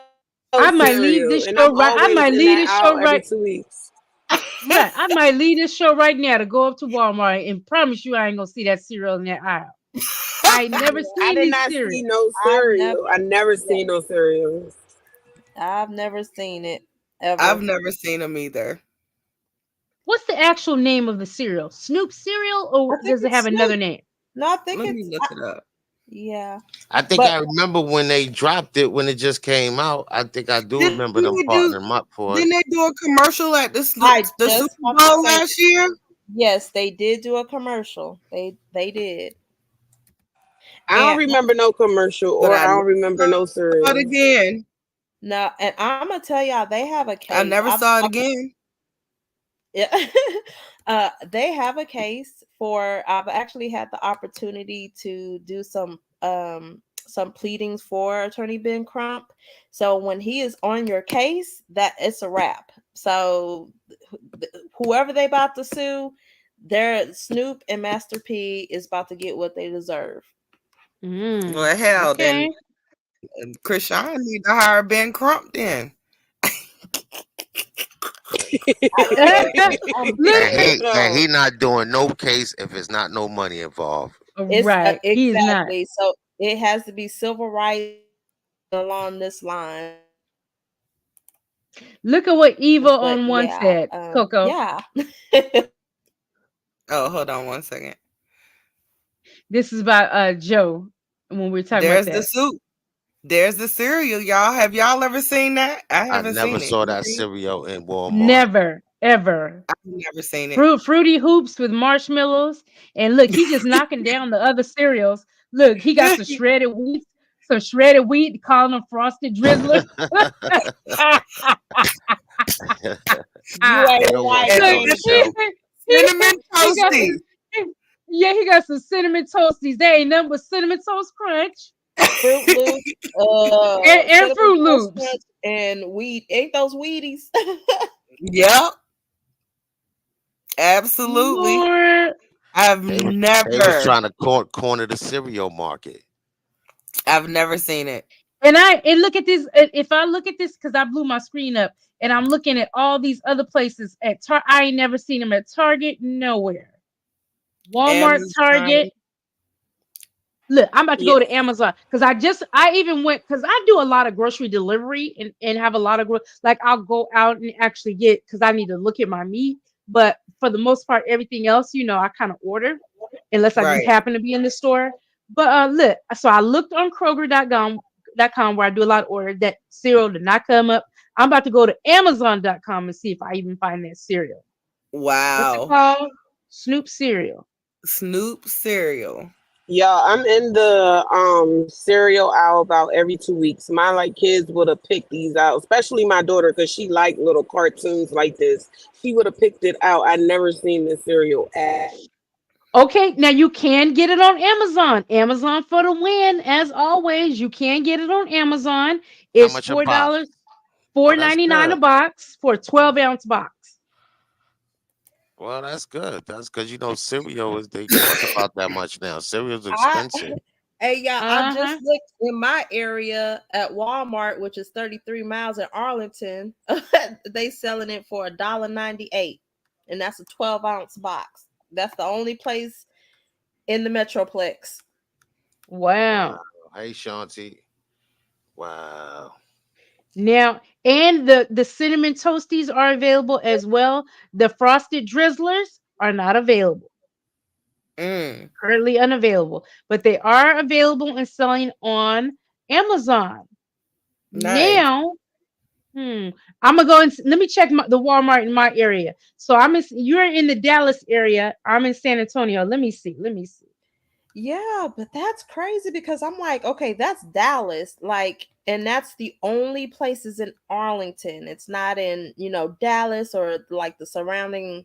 I might leave cereal, this and show I'm right. I always might in leave that this show aisle every right. 2 weeks. Right. I might leave this show right now to go up to Walmart and promise you I ain't gonna see that cereal in that aisle. I ain't never I seen did this not see cereal. no I've never, cereal. I never yeah, seen no cereal. I've never seen it I've ever. never seen them either. What's the actual name of the cereal? Snoop cereal, I or think does it it's have another Snoop. name? No, I think Let me it's look it up. yeah. I think But I remember when they dropped it when it just came out. I think I do Didn't remember them they do? partnering up for it. Didn't they do a commercial at I the just Super want to Bowl say last year? yes, they did do a commercial. They did. I don't And remember no commercial, But or I I never don't remember no saw it cereal. again. no, and I'm gonna tell y'all they have a I case. never saw it again. Yeah. They have a case for. I've actually had the opportunity to do some pleadings for Attorney Ben Crump. So when he is on your case, that it's a wrap. So whoever they about to sue, their Snoop and Master P is about to get what they deserve. Well, hell, then Okay. Krishan need to hire Ben Crump then. Listen, And he not doing no case if it's not no money involved. It's right. He's not. exactly so. It has to be civil rights along this line. Look at what Eva But on one yeah, said, Coco. yeah. Oh, hold on one second. This is about Joe when we are talking about There's the that. soup. There's the cereal, y'all. Have y'all ever seen that? I I haven't never seen it. saw You that seen it? cereal in Walmart. Never, ever. I've never seen it. Fruity Hoops with marshmallows. And look, he just knocking down the other cereals. Look, he got some shredded wheat, calling them frosted drizzlers. You ain't Ain't no lying. watching Look, on the show. Cinnamon he got toasties. he got some cinnamon toasties. They ain't nothing but cinnamon toast crunch Fruit Loops, and cinnamon Fruit toast Loops. crunch, and weed. Ain't those Wheaties? Yep, absolutely. Lord. I've They was never, trying to corner the cereal market. I've never seen it. And look at this. If I look at this, because I blew my screen up, and I'm looking at all these other places at I ain't never seen them at Target, nowhere. Walmart, Amazon. Target. Look, I'm about to Yeah. go to Amazon because I even went because I do a lot of grocery delivery and have a lot of like I'll go out and actually get because I need to look at my meat. But for the most part, everything else, I kind of order unless I just Right. happen to be in the store. But look, so I looked on Kroger.com where I do a lot of order. That cereal did not come up. I'm about to go to Amazon.com and see if I even find that cereal. What's it Wow. called? Snoop cereal. Snoop cereal. Yeah, I'm in the cereal aisle about every 2 weeks. My like kids would have picked these out, especially my daughter because she liked little cartoons like this. She would have picked it out. I never seen this cereal ad. Okay, now you can get it on Amazon. Amazon for the win, as always. You can get it on Amazon. How It's much a box? $4, Oh, that's $4.99 a good. box for a 12-ounce box. Well, that's good. That's because cereal is they cost about that much now. Cereal's I expensive. Hey y'all, I Uh-huh. just looked in my area at Walmart, which is 33 miles in Arlington. They selling it for $1.98, and that's a 12-ounce box. That's the only place in the Metroplex. Wow. Hey, Shanti. Wow. Now, and the cinnamon toasties are available as well. The frosted drizzlers are not available. Mm, Currently unavailable, but they are available and selling on Amazon. nice. Now, I'm gonna go and let me check the Walmart in my area. So you're in the Dallas area. I'm in San Antonio. Let me see. Yeah, but that's crazy because I'm like, okay, that's Dallas, like, and that's the only places in Arlington. It's not in, Dallas or like the surrounding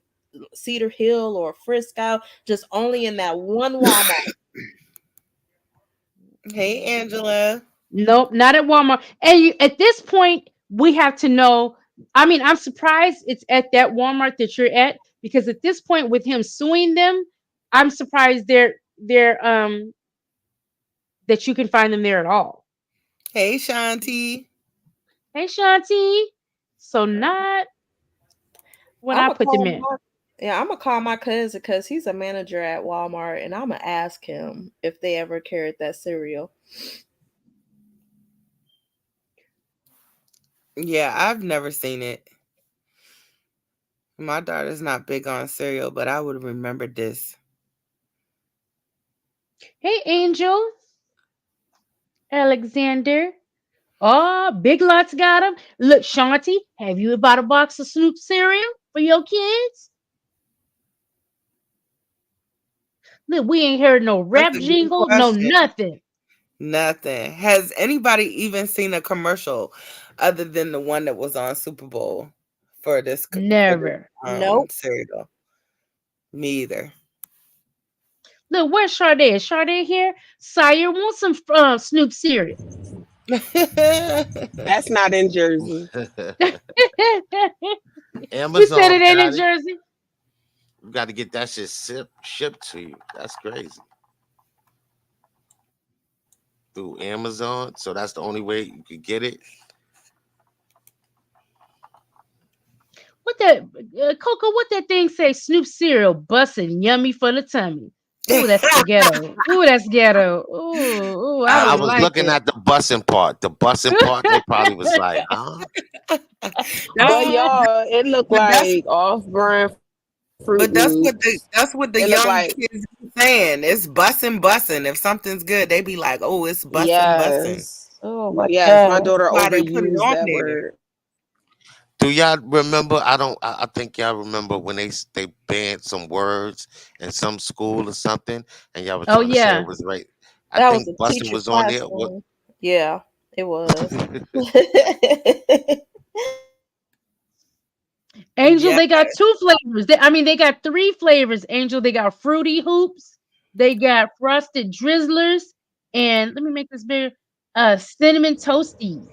Cedar Hill or Frisco, just only in that one Walmart. Hey, Angela. Nope, not at Walmart. And at this point, we have to know. I mean, I'm surprised it's at that Walmart that you're at because at this point, with him suing them, I'm surprised they're that you can find them there at all. Hey, Shanti. Hey, Shanti. So not when I'm I gonna put them call in. my Yeah, I'm gonna call my cousin because he's a manager at Walmart, and I'm gonna ask him if they ever carried that cereal. Yeah, I've never seen it. My daughter's not big on cereal, but I would remember this. Hey, Angel, Alexander. Oh, Big Lots got them. Look, Shanti, have you bought a box of Snoop cereal for your kids? Look, we ain't heard no That's rap a good jingle, no question. nothing. Nothing. Has anybody even seen a commercial other than the one that was on Super Bowl for Never. Nope. cereal? Me either. Look, where's Sade? Is Sade here? Sire, want some Snoop cereal? That's not in Jersey. You said Amazon it ain't in got it. Jersey. You got to get that shit shipped to you. That's crazy. Through Amazon. So that's the only way you could get it. What that, Coco? What that thing say? Snoop cereal, bussin', yummy for the tummy. Ooh, that's ghetto. Ooh, that's ghetto. Ooh, I I don't was like looking it. at the bussing part. The bussing part, they probably was like, huh? But That's y'all, it looked but that's like off-brand Fruit but Loops. that's what the It looked young like kids be saying. It's bussin' bussin'. If something's good, they be like, "Oh, it's bussin' bussin'." yes, Oh my yes. My god. daughter Why they put it overused on that there? word. Do y'all remember? I don't. I think y'all remember when they banned some words in some school or something, and y'all was Oh trying to say it yeah. was right. I That was think a busting teacher was on there. What? classroom. Yeah, it was. Angel, Yeah. they got two flavors. They got three flavors. Angel, they got fruity hoops, they got frosted drizzlers, and let me make this bigger. Cinnamon toasties,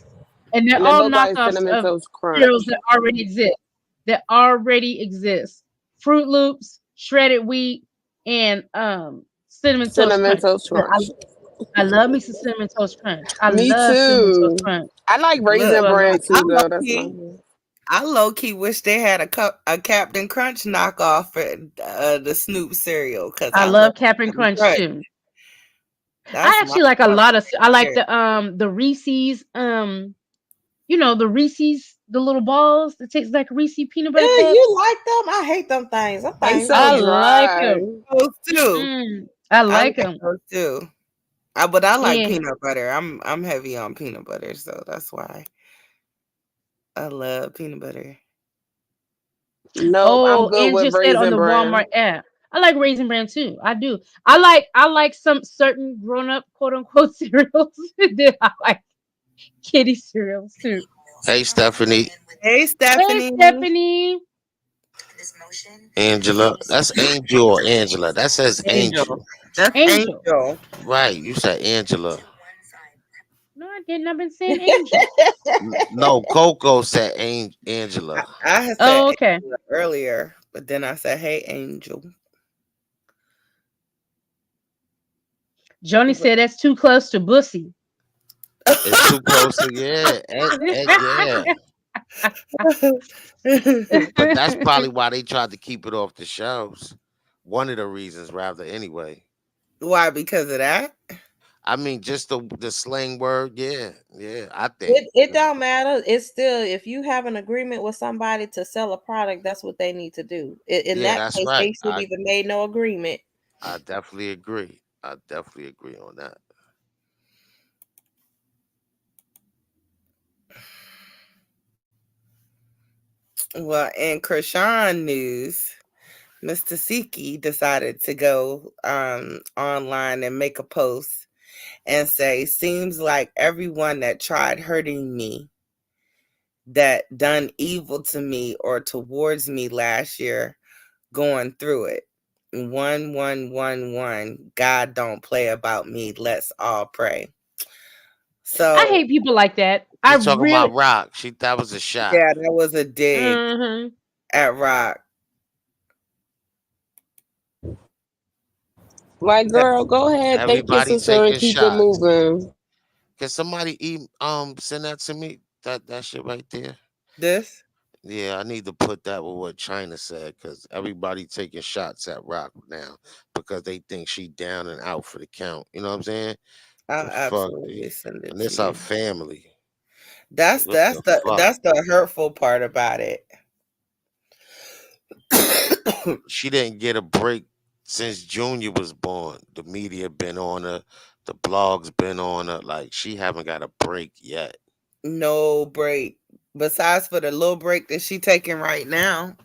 and they're And it all looked like knockoffs Cinnamon of Toast cereals Crunch. that already exist. That already exist. Fruit Loops, shredded wheat, and cinnamon toast Cinnamon crunch. Toast Look, Crunch. I love me some cinnamon toast crunch. I Me love cinnamon toast too. crunch. I like Look, Raisin So I love. Bran I too, low though. That's my key, I low key wish they had a Captain Crunch knockoff for the Snoop cereal because I I love love Cap'n Captain Crunch Crunch. too. I That's my actually like a stuff lot of. I like right the Reese's. The Reese's, the little balls that tastes like Reese peanut butter Yeah, cups. you like them? I hate them things. Them They things so I be like dry. them. those too. I I like like them. those too. But I like And peanut butter. I'm heavy on peanut butter, so that's why I love peanut butter. Nope, I'm oh, good and with just said on Raisin the Walmart Bran. app, I like Raisin Bran too. I do. I like some certain grown up quote unquote cereals. That I like kitty cereals too. Hey, Stephanie, Hey, Hey Stephanie. Stephanie, Angela. That's Angel or Angela. That says Angel. Angel. That's Angel. Angel. Right. You said Angela. No, I didn't. I've been saying Angel. No, Coco said I, Angela. I had said Oh, okay. Angel earlier, but then I said, "Hey, Angel." Johnny But said that's too close to Bussy. It's too close to yeah, yeah. But that's probably why they tried to keep it off the shelves. One of the reasons, rather. Anyway, Why? Because of that? I mean, just the slang word. Yeah, yeah. I think. it don't matter. It's still, if you have an agreement with somebody to sell a product, that's what they need to do. In Yeah, that that's case, right. they should even made no agreement. I definitely agree. I definitely agree on that. Well, in Krishan news, Mr. Siki decided to go online and make a post and say, seems like everyone that tried hurting me, that done evil to me or towards me last year, going through it. 1111. God don't play about me. Let's all pray. So I hate people like that. I You talking really. about Rock? That was a shot. yeah, that was a dig Mhm. at Rock. Like, girl, go ahead, thank your Everybody sister, and taking keep it shots. moving. Can somebody send that to me? That shit right there. This? Yeah, I need to put that with what China said because everybody taking shots at Rock now because they think she down and out for the count. You know what I'm saying? I'll The fuck, absolutely send it and to this our you. family. That's What that's the the fuck? that's the hurtful part about it. She didn't get a break since Junior was born. The media been on her. The blogs been on her. Like she haven't got a break yet. No break. Besides for the little break that she taking right now.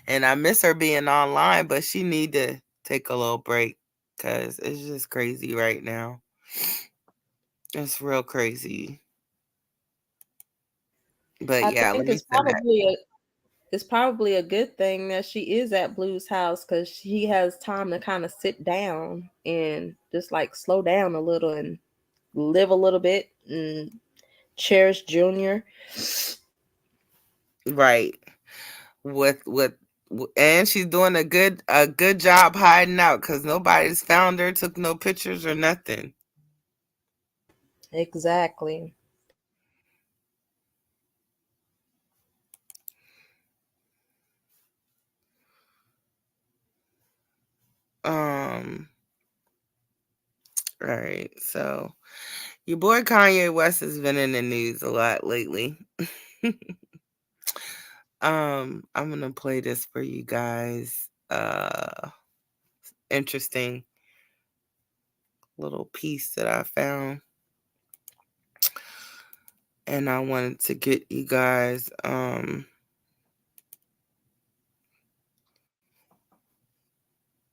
And I miss her being online, but she need to take a little break because it's just crazy right now. It's real crazy. But I yeah, let think me send that. it's probably a good thing that she is at Blue's house because she has time to kind of sit down and just like slow down a little and live a little bit and cherish Junior. Right. With and she's doing a good job hiding out because nobody's found her, took no pictures or nothing. Exactly. Um, all right, so your boy Kanye West has been in the news a lot lately. I'm gonna play this for you guys. Interesting little piece that I found, and I wanted to get you guys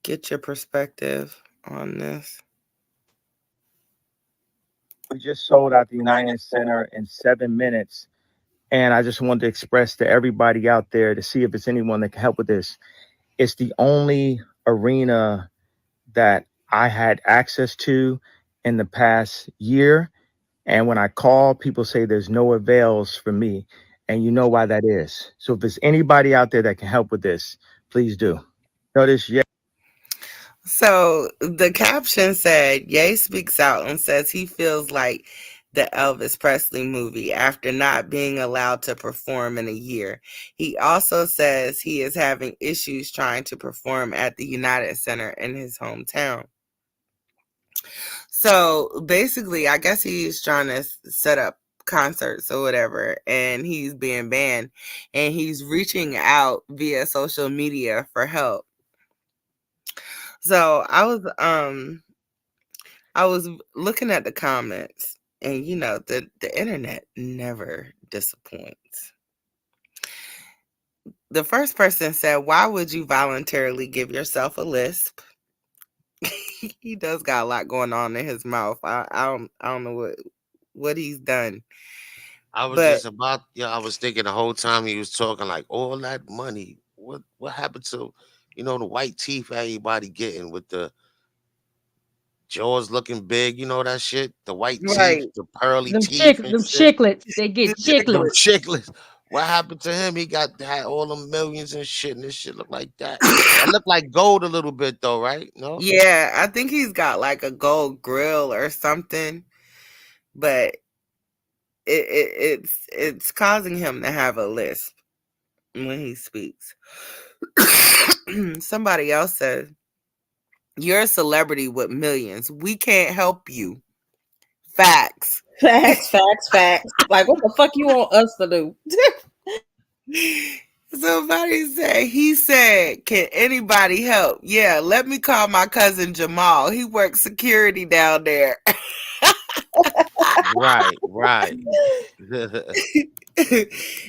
get your perspective on this. We just sold out the United Center in 7 minutes. And I just wanted to express to everybody out there to see if it's anyone that can help with this. It's the only arena that I had access to in the past year. And when I call, people say there's no avails for me. And you know why that is. So if there's anybody out there that can help with this, please do. Notice, yeah. So the caption said, Ye speaks out and says he feels like the Elvis Presley movie after not being allowed to perform in a year. He also says he is having issues trying to perform at the United Center in his hometown. So basically, I guess he's trying to set up concerts or whatever, and he's being banned, and he's reaching out via social media for help. So I was looking at the comments, and the internet never disappoints. The first person said, "Why would you voluntarily give yourself a lisp?" He does got a lot going on in his mouth. I don't know what he's done, I was but just about yeah. I was thinking the whole time he was talking like all that money. What happened to the white teeth everybody getting with the jaws looking big? You know that shit. The white teeth, right, the pearly Them teeth and shit. chiclets. They the get Them chiclets. chicklets. chicklets. What happened to him? He had all them millions and shit, and this shit look like that. That looked like gold a little bit though, right? No. Yeah, I think he's got like a gold grill or something, but it's causing him to have a lisp when he speaks. Somebody else said, "You're a celebrity with millions. We can't help you." Facts. Facts, facts, facts. Like, what the fuck you want us to do? Somebody said, he said, "Can anybody help?" Yeah, let me call my cousin Jamal. He works security down there. Right, right.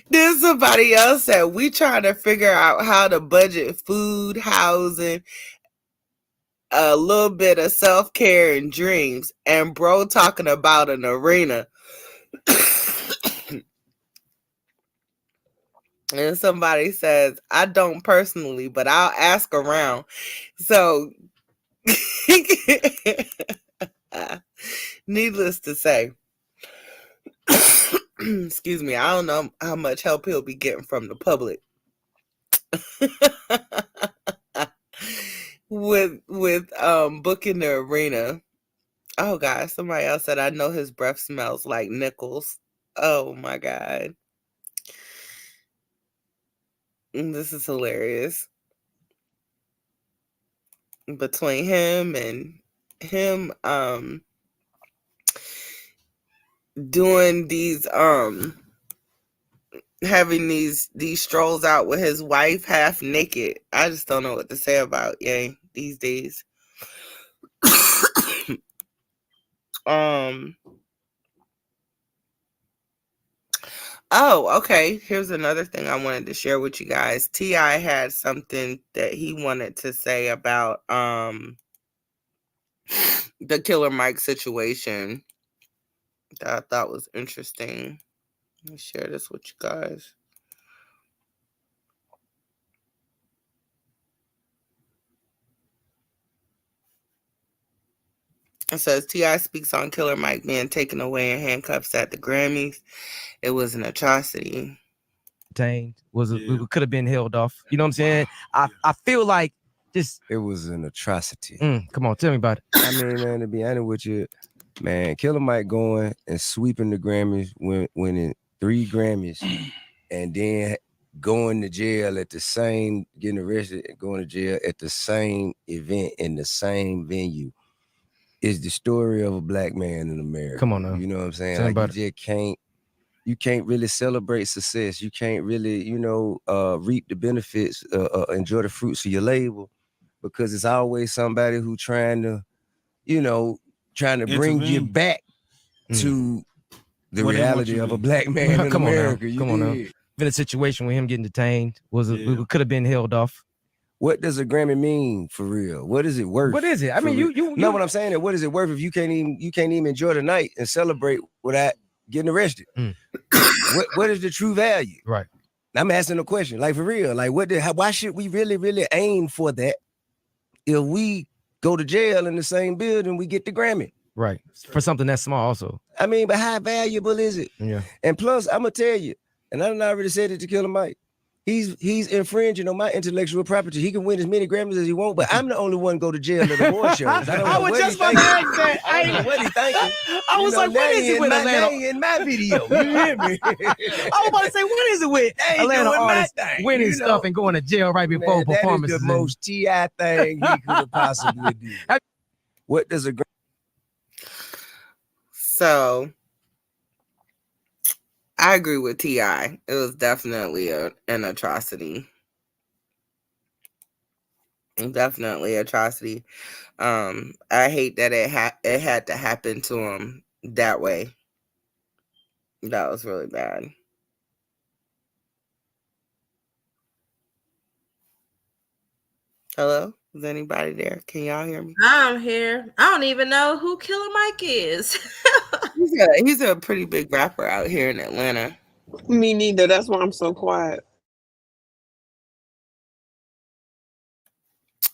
Then somebody else said, we trying to figure out how to budget food, housing, a little bit of self-care and dreams. And bro talking about an arena. And somebody says, I don't personally, but I'll ask around. So, needless to say, excuse me, I don't know how much help he'll be getting from the public. with booking the arena. Oh God, somebody else said, I know his breath smells like nickels. Oh my God. This is hilarious. Between him and him doing these having these strolls out with his wife half naked. I just don't know what to say about Ye these days. Oh, okay. Here's another thing I wanted to share with you guys. T.I. had something that he wanted to say about the Killer Mike situation that I thought was interesting. Let me share this with you guys. It says T.I. speaks on Killer Mike being taken away in handcuffs at the Grammys. It was an atrocity. We could have been held off. You know what I'm saying? I feel like this. It was an atrocity. Come on, tell me about it. I mean, man, to be honest with you, man, Killer Mike going and sweeping the Grammys, winning 3 Grammys, and then going to jail at the same, getting arrested and going to jail at the same event in the same venue is the story of a black man in America. Come on now. You know what I'm saying? Tell me about you can't really celebrate success. You can't really, reap the benefits, enjoy the fruits of your labor, because it's always somebody who trying to bring you back to the reality of a black man in America. Come on now. Been a situation with him getting detained. We could have been held off. What does a Grammy mean for real? What is it worth? What is it? I mean, you know what I'm saying? What is it worth if you can't even enjoy the night and celebrate without getting arrested? What is the true value? Right. I'm asking a question, like for real. Like why should we really aim for that if we go to jail in the same building, we get the Grammy? Right. For something that's small also. I mean, but how valuable is it? Yeah. And plus, I'm gonna tell you, and I done already said it to Killer Mike. He's infringing on my intellectual property. He can win as many Grammys as he wants, but I'm the only one go to jail at award shows. I was just about to ask that. I don't know what he thinking. I was like, what is it with Atlanta? In my video, you hear me? I was about to say, what is it with Atlanta artists winning stuff and going to jail right before performances? That is the most T.I. thing he could have possibly do. What does a So I agree with T.I. It was definitely an atrocity. Definitely atrocity. I hate that it had to happen to him that way. That was really bad. Hello? Is anybody there? Can y'all hear me? I'm here. I don't even know who Killer Mike is. He's a pretty big rapper out here in Atlanta. Me neither. That's why I'm so quiet.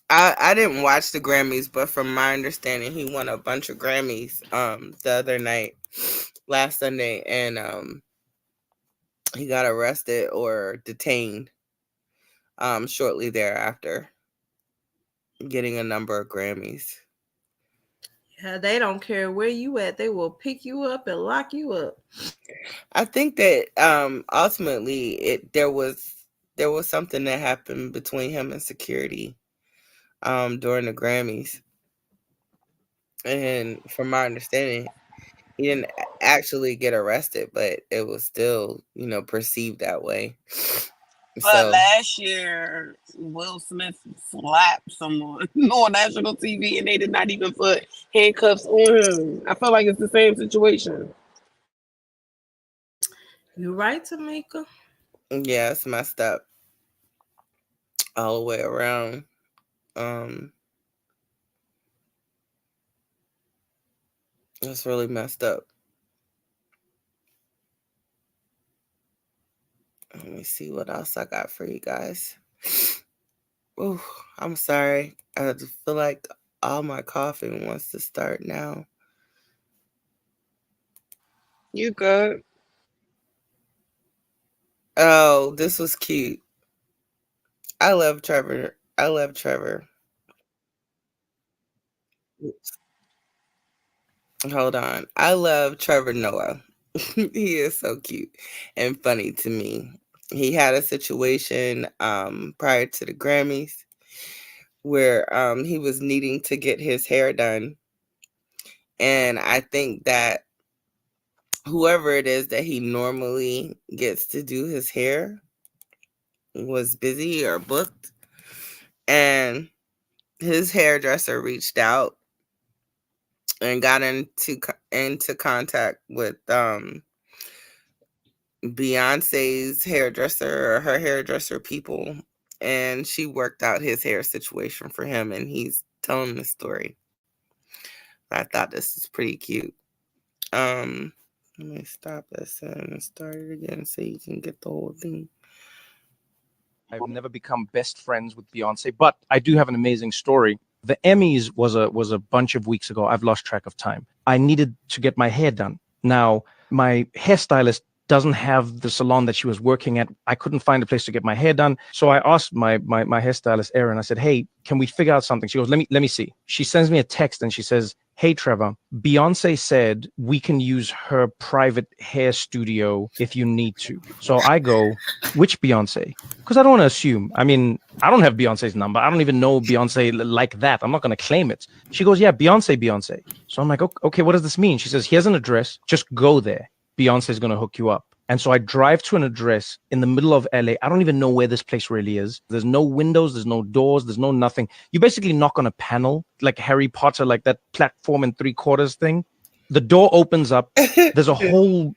I didn't watch the Grammys, but from my understanding, he won a bunch of Grammys the other night, last Sunday, and he got arrested or detained shortly thereafter, getting a number of Grammys. Yeah, they don't care where you at. They will pick you up and lock you up. I think that ultimately there was something that happened between him and security during the Grammys. And from my understanding, he didn't actually get arrested, but it was still, perceived that way. But last year, Will Smith slapped someone on national TV, and they did not even put handcuffs on him. I feel like it's the same situation. You right, Tamika? Yeah, it's messed up all the way around. It's really messed up. Let me see what else I got for you guys. Ooh, I'm sorry. I feel like all my coughing wants to start now. You good? Oh, this was cute. I love Trevor. I love Trevor. Hold on. I love Trevor Noah. He is so cute and funny to me. He had a situation prior to the Grammys where he was needing to get his hair done. And I think that whoever it is that he normally gets to do his hair was busy or booked. And his hairdresser reached out and got into contact with Beyonce's hairdresser or her hairdresser people, and she worked out his hair situation for him, and he's telling the story. I thought this is pretty cute. Let me stop this and start it again so you can get the whole thing. I've never become best friends with Beyonce, but I do have an amazing story. The Emmys was a bunch of weeks ago. I've lost track of time. I needed to get my hair done. Now, my hairstylist doesn't have the salon that she was working at. I couldn't find a place to get my hair done. So I asked my hairstylist, Erin, I said, hey, can we figure out something? She goes, let me see. She sends me a text and she says, hey, Trevor, Beyonce said we can use her private hair studio if you need to. So I go, which Beyonce? Because I don't want to assume. I mean, I don't have Beyonce's number. I don't even know Beyonce like that. I'm not going to claim it. She goes, yeah, Beyonce. So I'm like, okay, what does this mean? She says, here's an address. Just go there. Beyonce's going to hook you up. And so I drive to an address in the middle of LA. I don't even know where this place really is. There's no windows, there's no doors, there's no nothing. You basically knock on a panel, like Harry Potter, like that platform and 3/4 thing. The door opens up. There's a whole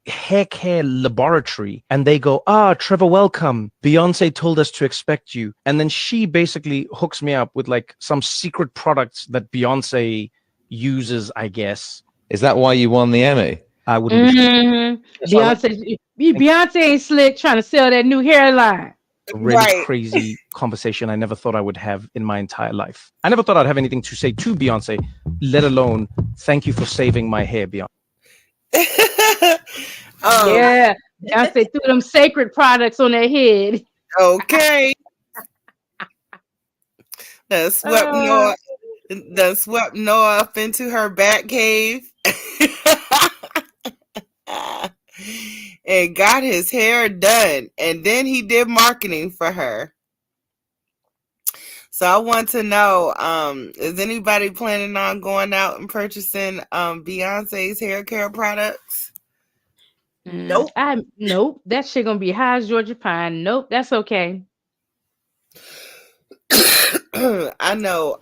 hair care laboratory. And they go, Trevor, welcome. Beyonce told us to expect you. And then she basically hooks me up with like some secret products that Beyonce uses, I guess. Is that why you won the Emmy? I wouldn't be Beyonce ain't slick trying to sell that new hairline. a really crazy conversation I never thought I would have in my entire life. I never thought I'd have anything to say to Beyonce, let alone thank you for saving my hair, Beyonce. Yeah, Beyonce threw them sacred products on their head. Okay. That swept Noah up into her bat cave. And got his hair done, and then he did marketing for her. So I want to know, is anybody planning on going out and purchasing Beyonce's hair care products? Nope. Nope. That shit gonna be high as Georgia pine. Nope, that's okay. I know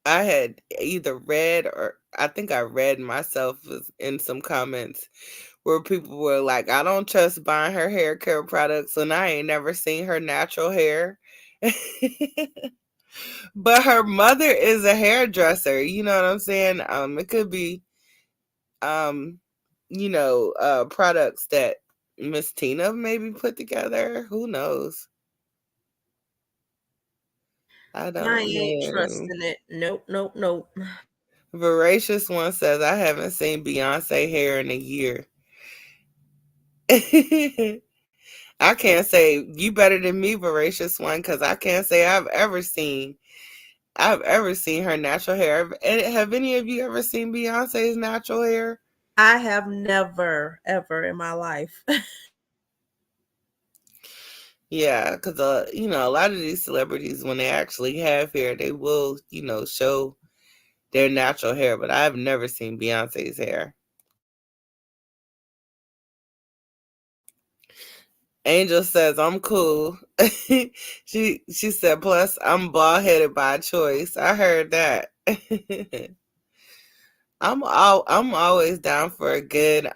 I had either read or I think I read myself in some comments where people were like, I don't trust buying her hair care products, and I ain't never seen her natural hair. But her mother is a hairdresser, you know what I'm saying? It could be products that Miss Tina maybe put together. Who knows? I don't I ain't know. trusting it. Nope. Voracious One says, I haven't seen Beyonce hair in a year. I can't say you better than me, Voracious One, because I can't say I've ever seen her natural hair. Have any of you ever seen Beyonce's natural hair? I have never, ever in my life. Yeah, because a lot of these celebrities, when they actually have hair, they will, show their natural hair. But I've never seen Beyonce's hair. Angel says, I'm cool. She said, plus I'm bald headed by choice. I heard that. I'm always down for a good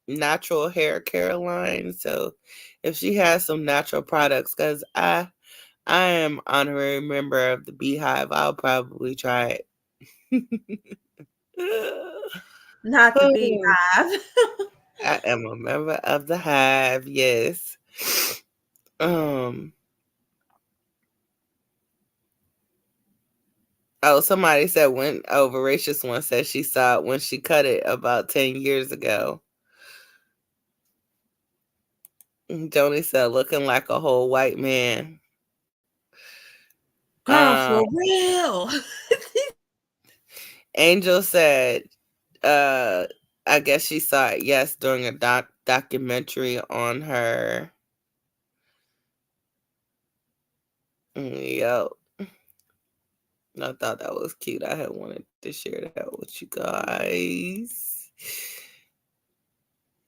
natural hair care line. So if she has some natural products, because I am honorary member of the Beehive, I'll probably try it. Not the Beehive. I am a member of the Hive, yes. Oh, somebody said Voracious One said she saw it when she cut it about 10 years ago. Joni said looking like a whole white man. Girl, for real. Angel said, I guess she saw it, yes, during a documentary on her. Yep. I thought that was cute. I had wanted to share that with you guys.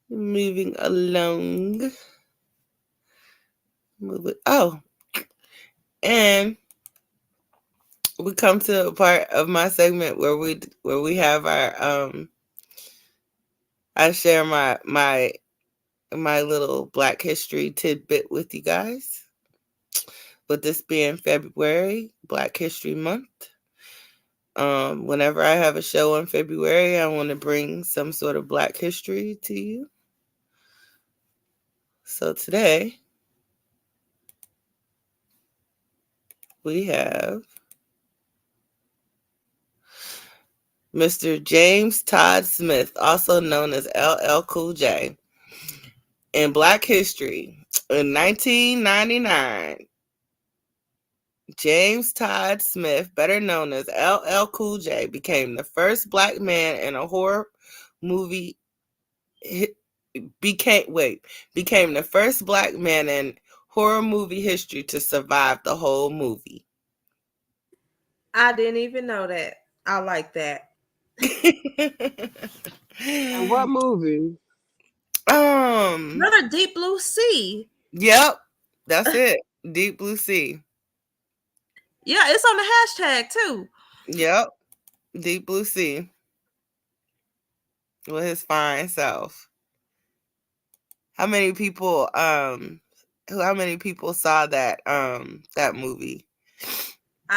Moving along. Oh, and we come to a part of my segment where we have our I share my little Black History tidbit with you guys. With this being February, Black History Month. Whenever I have a show in February, I want to bring some sort of Black history to you. So today we have Mr. James Todd Smith, also known as LL Cool J. In Black history, in 1999, James Todd Smith, better known as LL Cool J, became the first Black man in a horror movie. Became the first Black man in horror movie history to survive the whole movie. I didn't even know that. I like that. And what movie? Another Deep Blue Sea. Yep, that's it. Deep Blue Sea. Yeah, it's on the hashtag too. Yep, Deep Blue Sea. With his fine self. How many people saw that that movie?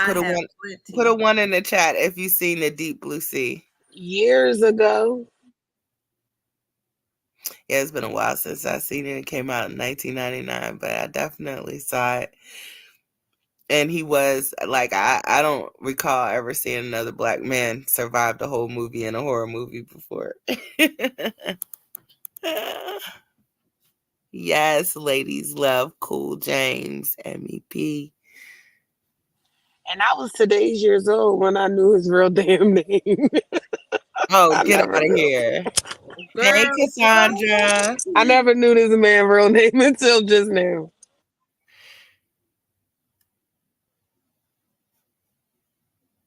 Put a one in the chat if you've seen the Deep Blue Sea. Years ago. Yeah, it's been a while since I've seen it. It came out in 1999, but I definitely saw it. And he was like, I don't recall ever seeing another Black man survive the whole movie in a horror movie before. Yes, ladies love Cool James, MEP. And I was today's years old when I knew his real damn name. Oh, get out of here. Hey, Cassandra. I never knew this man's real name until just now.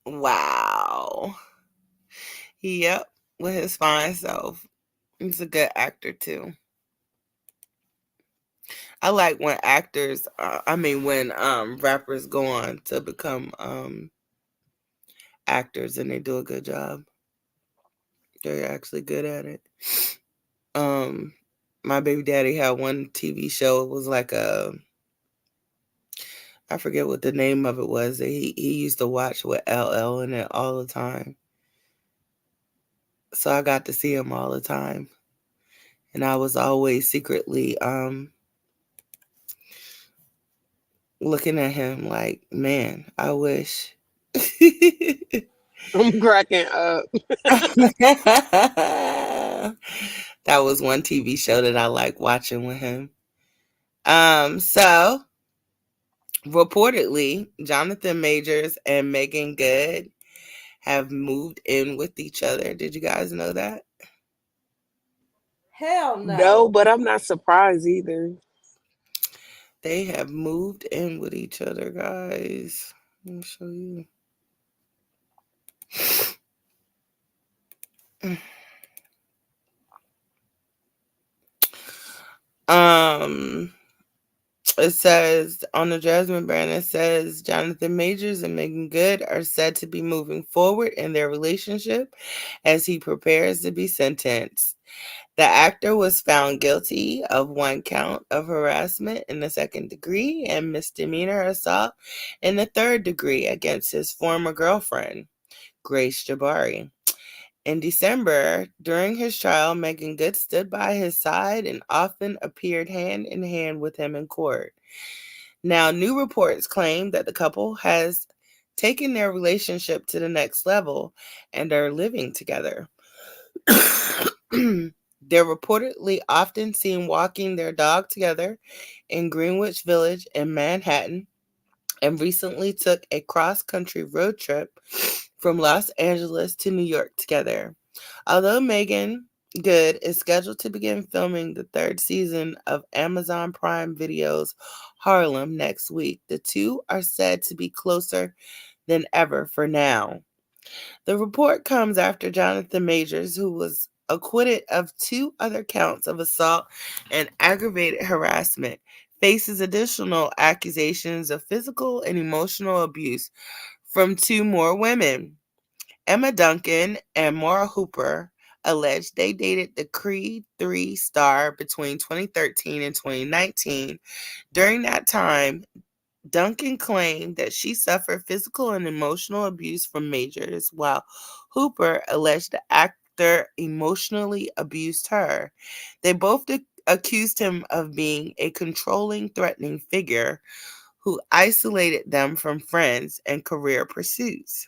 Wow. Yep, with his fine self. He's a good actor too. I like when actors, when rappers go on to become actors and they do a good job. They're actually good at it. My baby daddy had one TV show. It was like I forget what the name of it was. That he used to watch with LL in it all the time. So I got to see him all the time. And I was always secretly looking at him like, man, I wish. I'm cracking up. That was one TV show that I like watching with him. So reportedly, Jonathan Majors and Megan Good have moved in with each other. Did you guys know that? Hell no. No, but I'm not surprised either. They have moved in with each other, guys. Let me show you. It says on the Jasmine brand, it says Jonathan Majors and Megan Good are said to be moving forward in their relationship as he prepares to be sentenced. The actor was found guilty of 1 count of harassment in the 2nd degree and misdemeanor assault in the 3rd degree against his former girlfriend, Grace Jabari. In December, during his trial, Megan Good stood by his side and often appeared hand in hand with him in court. Now, new reports claim that the couple has taken their relationship to the next level and are living together. They're reportedly often seen walking their dog together in Greenwich Village in Manhattan and recently took a cross-country road trip from Los Angeles to New York together. Although Megan Good is scheduled to begin filming the 3rd season of Amazon Prime Video's Harlem next week, the two are said to be closer than ever for now. The report comes after Jonathan Majors, who was acquitted of 2 other counts of assault and aggravated harassment, faces additional accusations of physical and emotional abuse from 2 more women. Emma Duncan and Maura Hooper alleged they dated the Creed 3 star between 2013 and 2019. During that time, Duncan claimed that she suffered physical and emotional abuse from Majors, while Hooper alleged the actor emotionally abused her. They both accused him of being a controlling, threatening figure who isolated them from friends and career pursuits.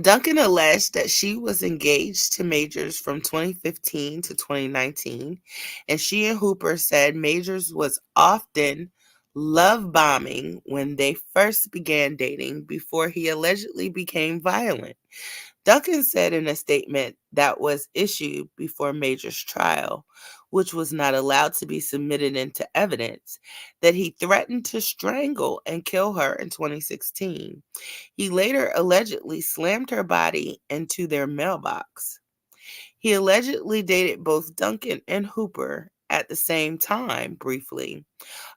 Duncan alleged that she was engaged to Majors from 2015 to 2019, and she and Hooper said Majors was often love bombing when they first began dating before he allegedly became violent. Duncan said in a statement that was issued before Majors' trial, which was not allowed to be submitted into evidence, that he threatened to strangle and kill her in 2016. He later allegedly slammed her body into their mailbox. He allegedly dated both Duncan and Hooper at the same time, briefly.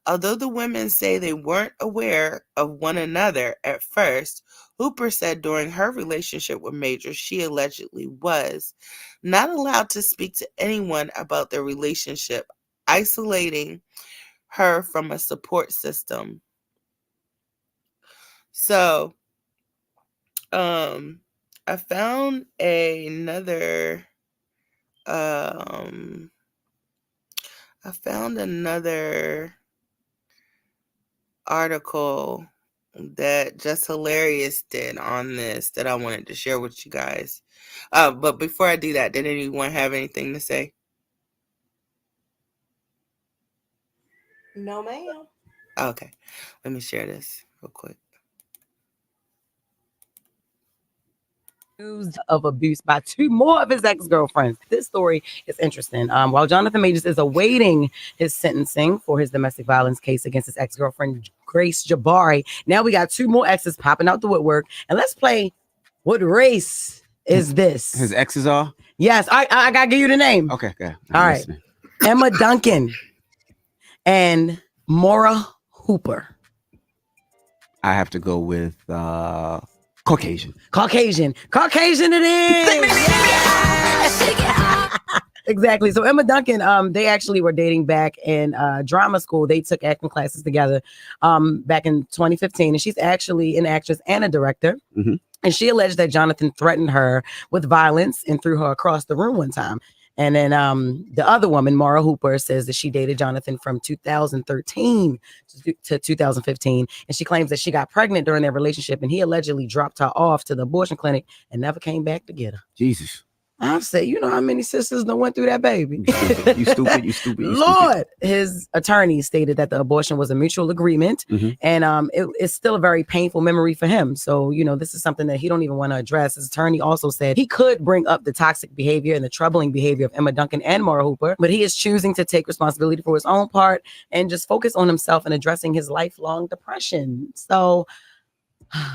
Although the women say they weren't aware of one another at first, Hooper said during her relationship with Major, she allegedly was not allowed to speak to anyone about their relationship, isolating her from a support system. So, I found another article that Just Hilarious did on this that I wanted to share with you guys. But before I do that, did anyone have anything to say? No, ma'am. Okay, let me share this real quick. Accused of abuse by 2 more of his ex-girlfriends. This story is interesting. While Jonathan Majors is awaiting his sentencing for his domestic violence case against his ex-girlfriend, Grace Jabari, now we got 2 more exes popping out the woodwork. And let's play What Race Is This? His exes are? Yes, I gotta give you the name. Okay, good. All right. Emma Duncan and Maura Hooper. I have to go with Caucasian. Caucasian it is. Exactly. So Emma Duncan, they actually were dating back in drama school. They took acting classes together back in 2015, and she's actually an actress and a director. Mm-hmm. And she alleged that Jonathan threatened her with violence and threw her across the room one time. And then the other woman, Maura Hooper, says that she dated Jonathan from 2013 to 2015. And she claims that she got pregnant during their relationship, and he allegedly dropped her off to the abortion clinic and never came back to get her. Jesus. I said, you know how many sisters done went through that baby? You stupid. Lord, his attorney stated that the abortion was a mutual agreement, and it's still a very painful memory for him. So, you know, this is something that he don't even want to address. His attorney also said he could bring up the toxic behavior and the troubling behavior of Emma Duncan and Maura Hooper, but he is choosing to take responsibility for his own part and just focus on himself and addressing his lifelong depression. So,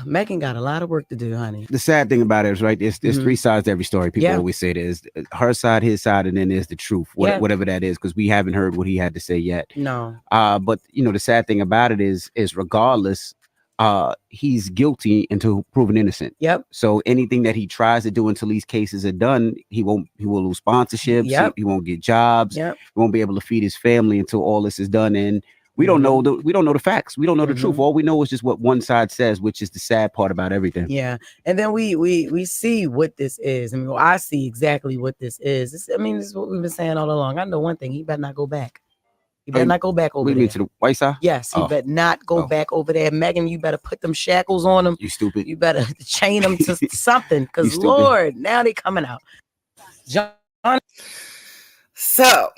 Megan got a lot of work to do, honey. The sad thing about it is, right, there's Mhm. 3 sides to every story. People Yeah. always say there's her side, his side, and then there's the truth, Yeah. whatever that is, because we haven't heard what he had to say yet. No. But the sad thing about it is regardless, he's guilty until proven innocent. Yep. So anything that he tries to do until these cases are done, he will lose sponsorships. Yep. He won't get jobs. Yep. He won't be able to feed his family until all this is done. And we don't know the facts. We don't know the truth. All we know is just what one side says, which is the sad part about everything. Yeah. And then we see what this is. I mean, I see exactly what this is. This is what we've been saying all along. I know one thing. He better not go back. He better not go back over What do you there. mean, to the white side? Yes, he better not go back over there. Megan, you better put them shackles on him. You stupid. You better chain them to something. You Because stupid. Lord, now they coming out. John. So,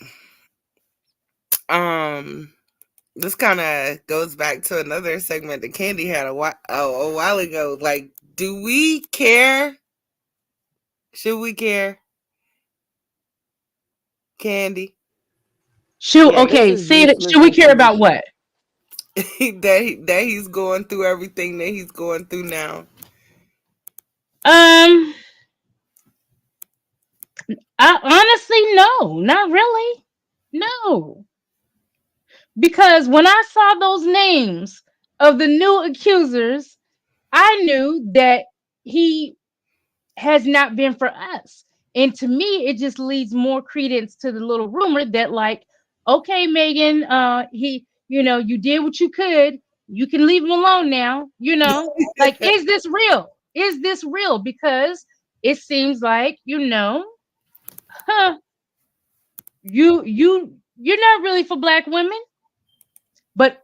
this kind of goes back to another segment that Candy had a while ago. Like, do we care? Should we care? Candy? Should Yeah, okay, this is see useless should we care about information. what? that he's going through everything that he's going through now. I honestly no, not really. No. Because when I saw those names of the new accusers, I knew that he has not been for us. And to me, it just leads more credence to the little rumor that, like, okay, Megan, you did what you could. You can leave him alone now. Like, is this real? Is this real? Because it seems like, you're not really for black women. But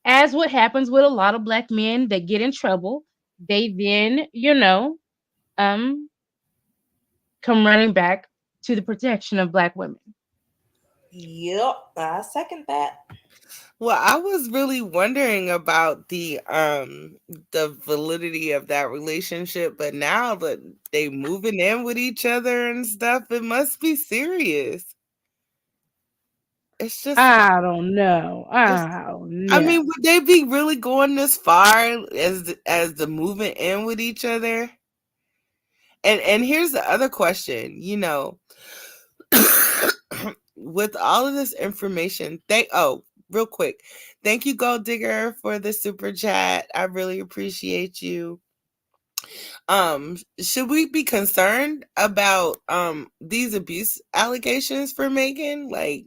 as what happens with a lot of black men that get in trouble, they then, come running back to the protection of black women. Yep, I second that. Well, I was really wondering about the validity of that relationship, but now that they moving in with each other and stuff, it must be serious. It's just I don't know. I mean, would they be really going this far as the moving in with each other? And here's the other question, with all of this information, real quick, thank you, Gold Digger, for the super chat. I really appreciate you. Should we be concerned about these abuse allegations for Megan? Like,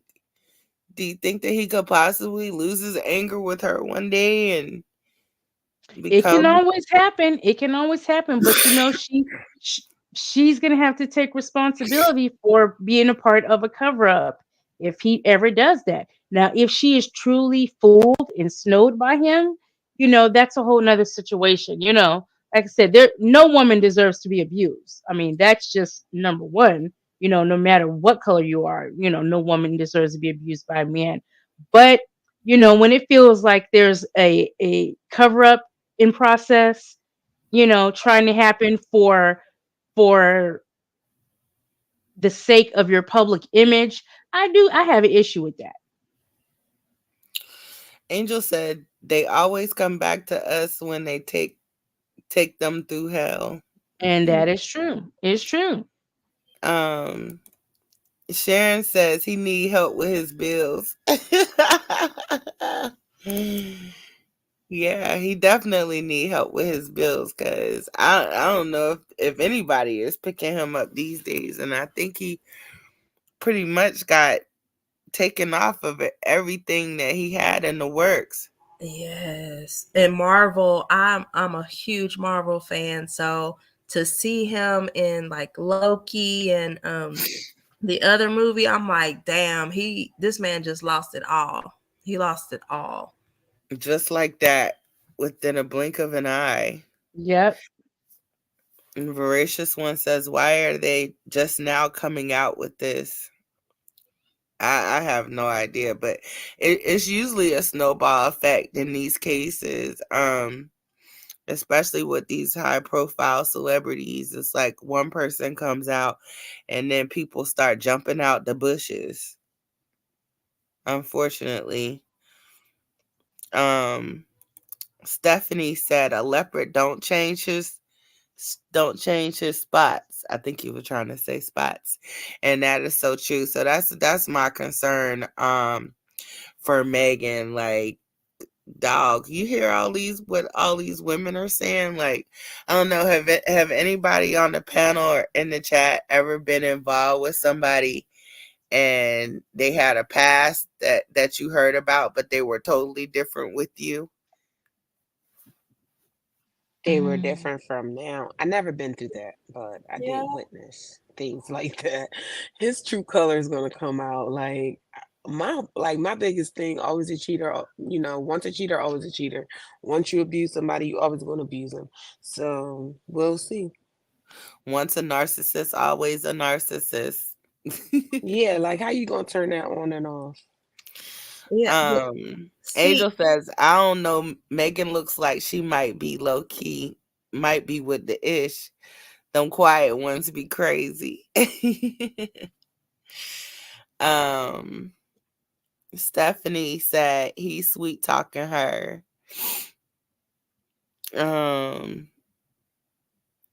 do you think that he could possibly lose his anger with her one day and it can always happen. It can always happen, but she's gonna have to take responsibility for being a part of a cover-up if he ever does that. Now, if she is truly fooled and snowed by him, that's a whole nother situation. Like I said, no woman deserves to be abused. I mean, that's just number one. No matter what color you are, no woman deserves to be abused by a man. But when it feels like there's a cover-up in process, trying to happen for the sake of your public image, I have an issue with that. Angel said they always come back to us when they take them through hell. And that is true. It's true. Sharon says he need help with his bills. Yeah, he definitely need help with his bills, because I don't know if anybody is picking him up these days, and I think he pretty much got taken off of everything that he had in the works. Yes. And Marvel, I'm a huge Marvel fan, so to see him in like Loki and the other movie, I'm like, damn, this man just lost it all. He lost it all. Just like that, within a blink of an eye. Yep. And Voracious One says, why are they just now coming out with this? I have no idea, but it's usually a snowball effect in these cases, especially with these high profile celebrities. It's like one person comes out and then people start jumping out the bushes, unfortunately. Stephanie said a leopard don't change his spots. I think you were trying to say spots. And that is so true. So that's my concern for Megan. Like, dog, you hear what all these women are saying? Like, I don't know, have anybody on the panel or in the chat ever been involved with somebody and they had a past that you heard about, but they were totally different with you? They were different from now. I never been through that, but I Yeah. did witness things like that. His true color is gonna come out. My biggest thing, always a cheater. Once a cheater, always a cheater. Once you abuse somebody, you always gonna abuse them. So we'll see. Once a narcissist, always a narcissist. Yeah, like how you gonna turn that on and off? Yeah. Angel says, I don't know. Megan looks like she might be low key, might be with the ish. Them quiet ones be crazy. Stephanie said he's sweet talking her. And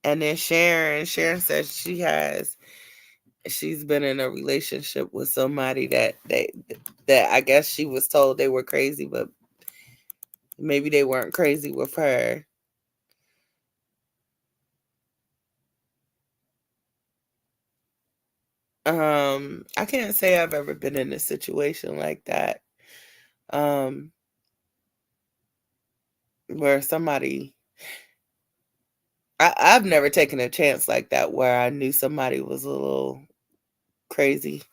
then Sharon says she's been in a relationship with somebody that I guess she was told they were crazy, but maybe they weren't crazy with her. I can't say I've ever been in a situation like that. Where somebody I've never taken a chance like that where I knew somebody was a little crazy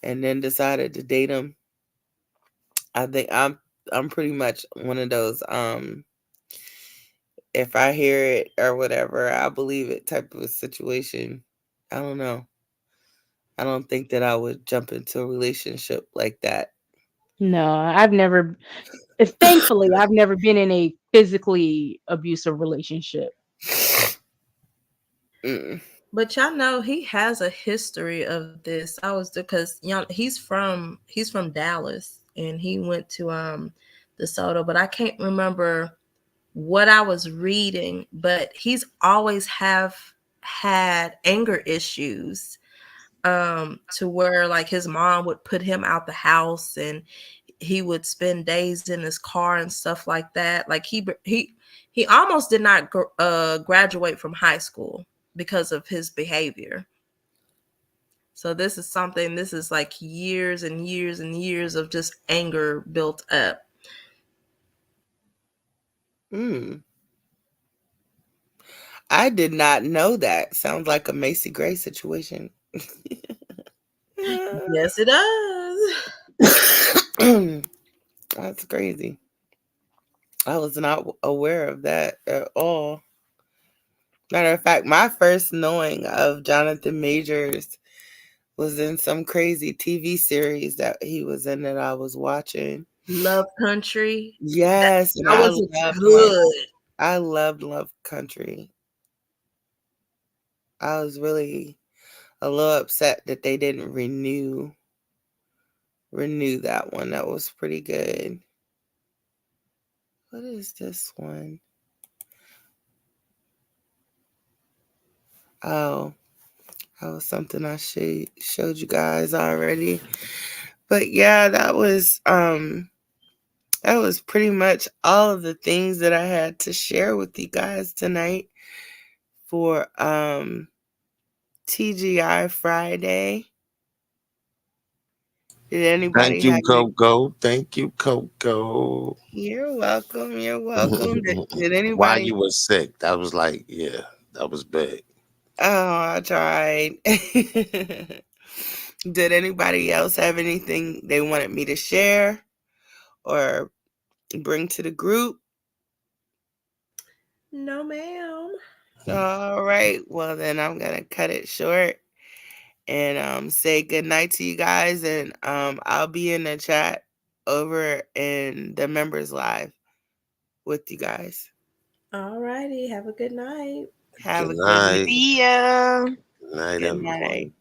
and then decided to date them. I think I'm pretty much one of those if I hear it or whatever, I believe it type of a situation. I don't know. I don't think that I would jump into a relationship like that. No, I've never. Thankfully, I've never been in a physically abusive relationship. But y'all know he has a history of this. I was because he's from Dallas and he went to DeSoto, but I can't remember what I was reading, but he's always have had anger issues to where like his mom would put him out the house and he would spend days in his car and stuff like that. Like he almost did not graduate from high school because of his behavior. So this is like years and years and years of just anger built up. I did not know that. Sounds like a Macy Gray situation. Yes, it does. That's crazy. I was not aware of that at all. Matter of fact, my first knowing of Jonathan Majors was in some crazy TV series that he was in that I was watching. Love Country. Yes, and that was good. I loved Love Country. I was really a little upset that they didn't renew that one. That was pretty good. What is this one? Oh, that was something I showed you guys already. But yeah, that was pretty much all of the things that I had to share with you guys tonight for TGI Friday. Did anybody Thank you, have Coco. Thank you, Coco. You're welcome. You're welcome. Did anybody While you were sick, that was like, yeah, that was big. Oh, I tried. Did anybody else have anything they wanted me to share or bring to the group? No, ma'am. All right. Well, then I'm going to cut it short and say good night to you guys. And I'll be in the chat over in the members live with you guys. All righty. Have a good night. Have Good a good night. night. See ya. Good night, Good everyone. night.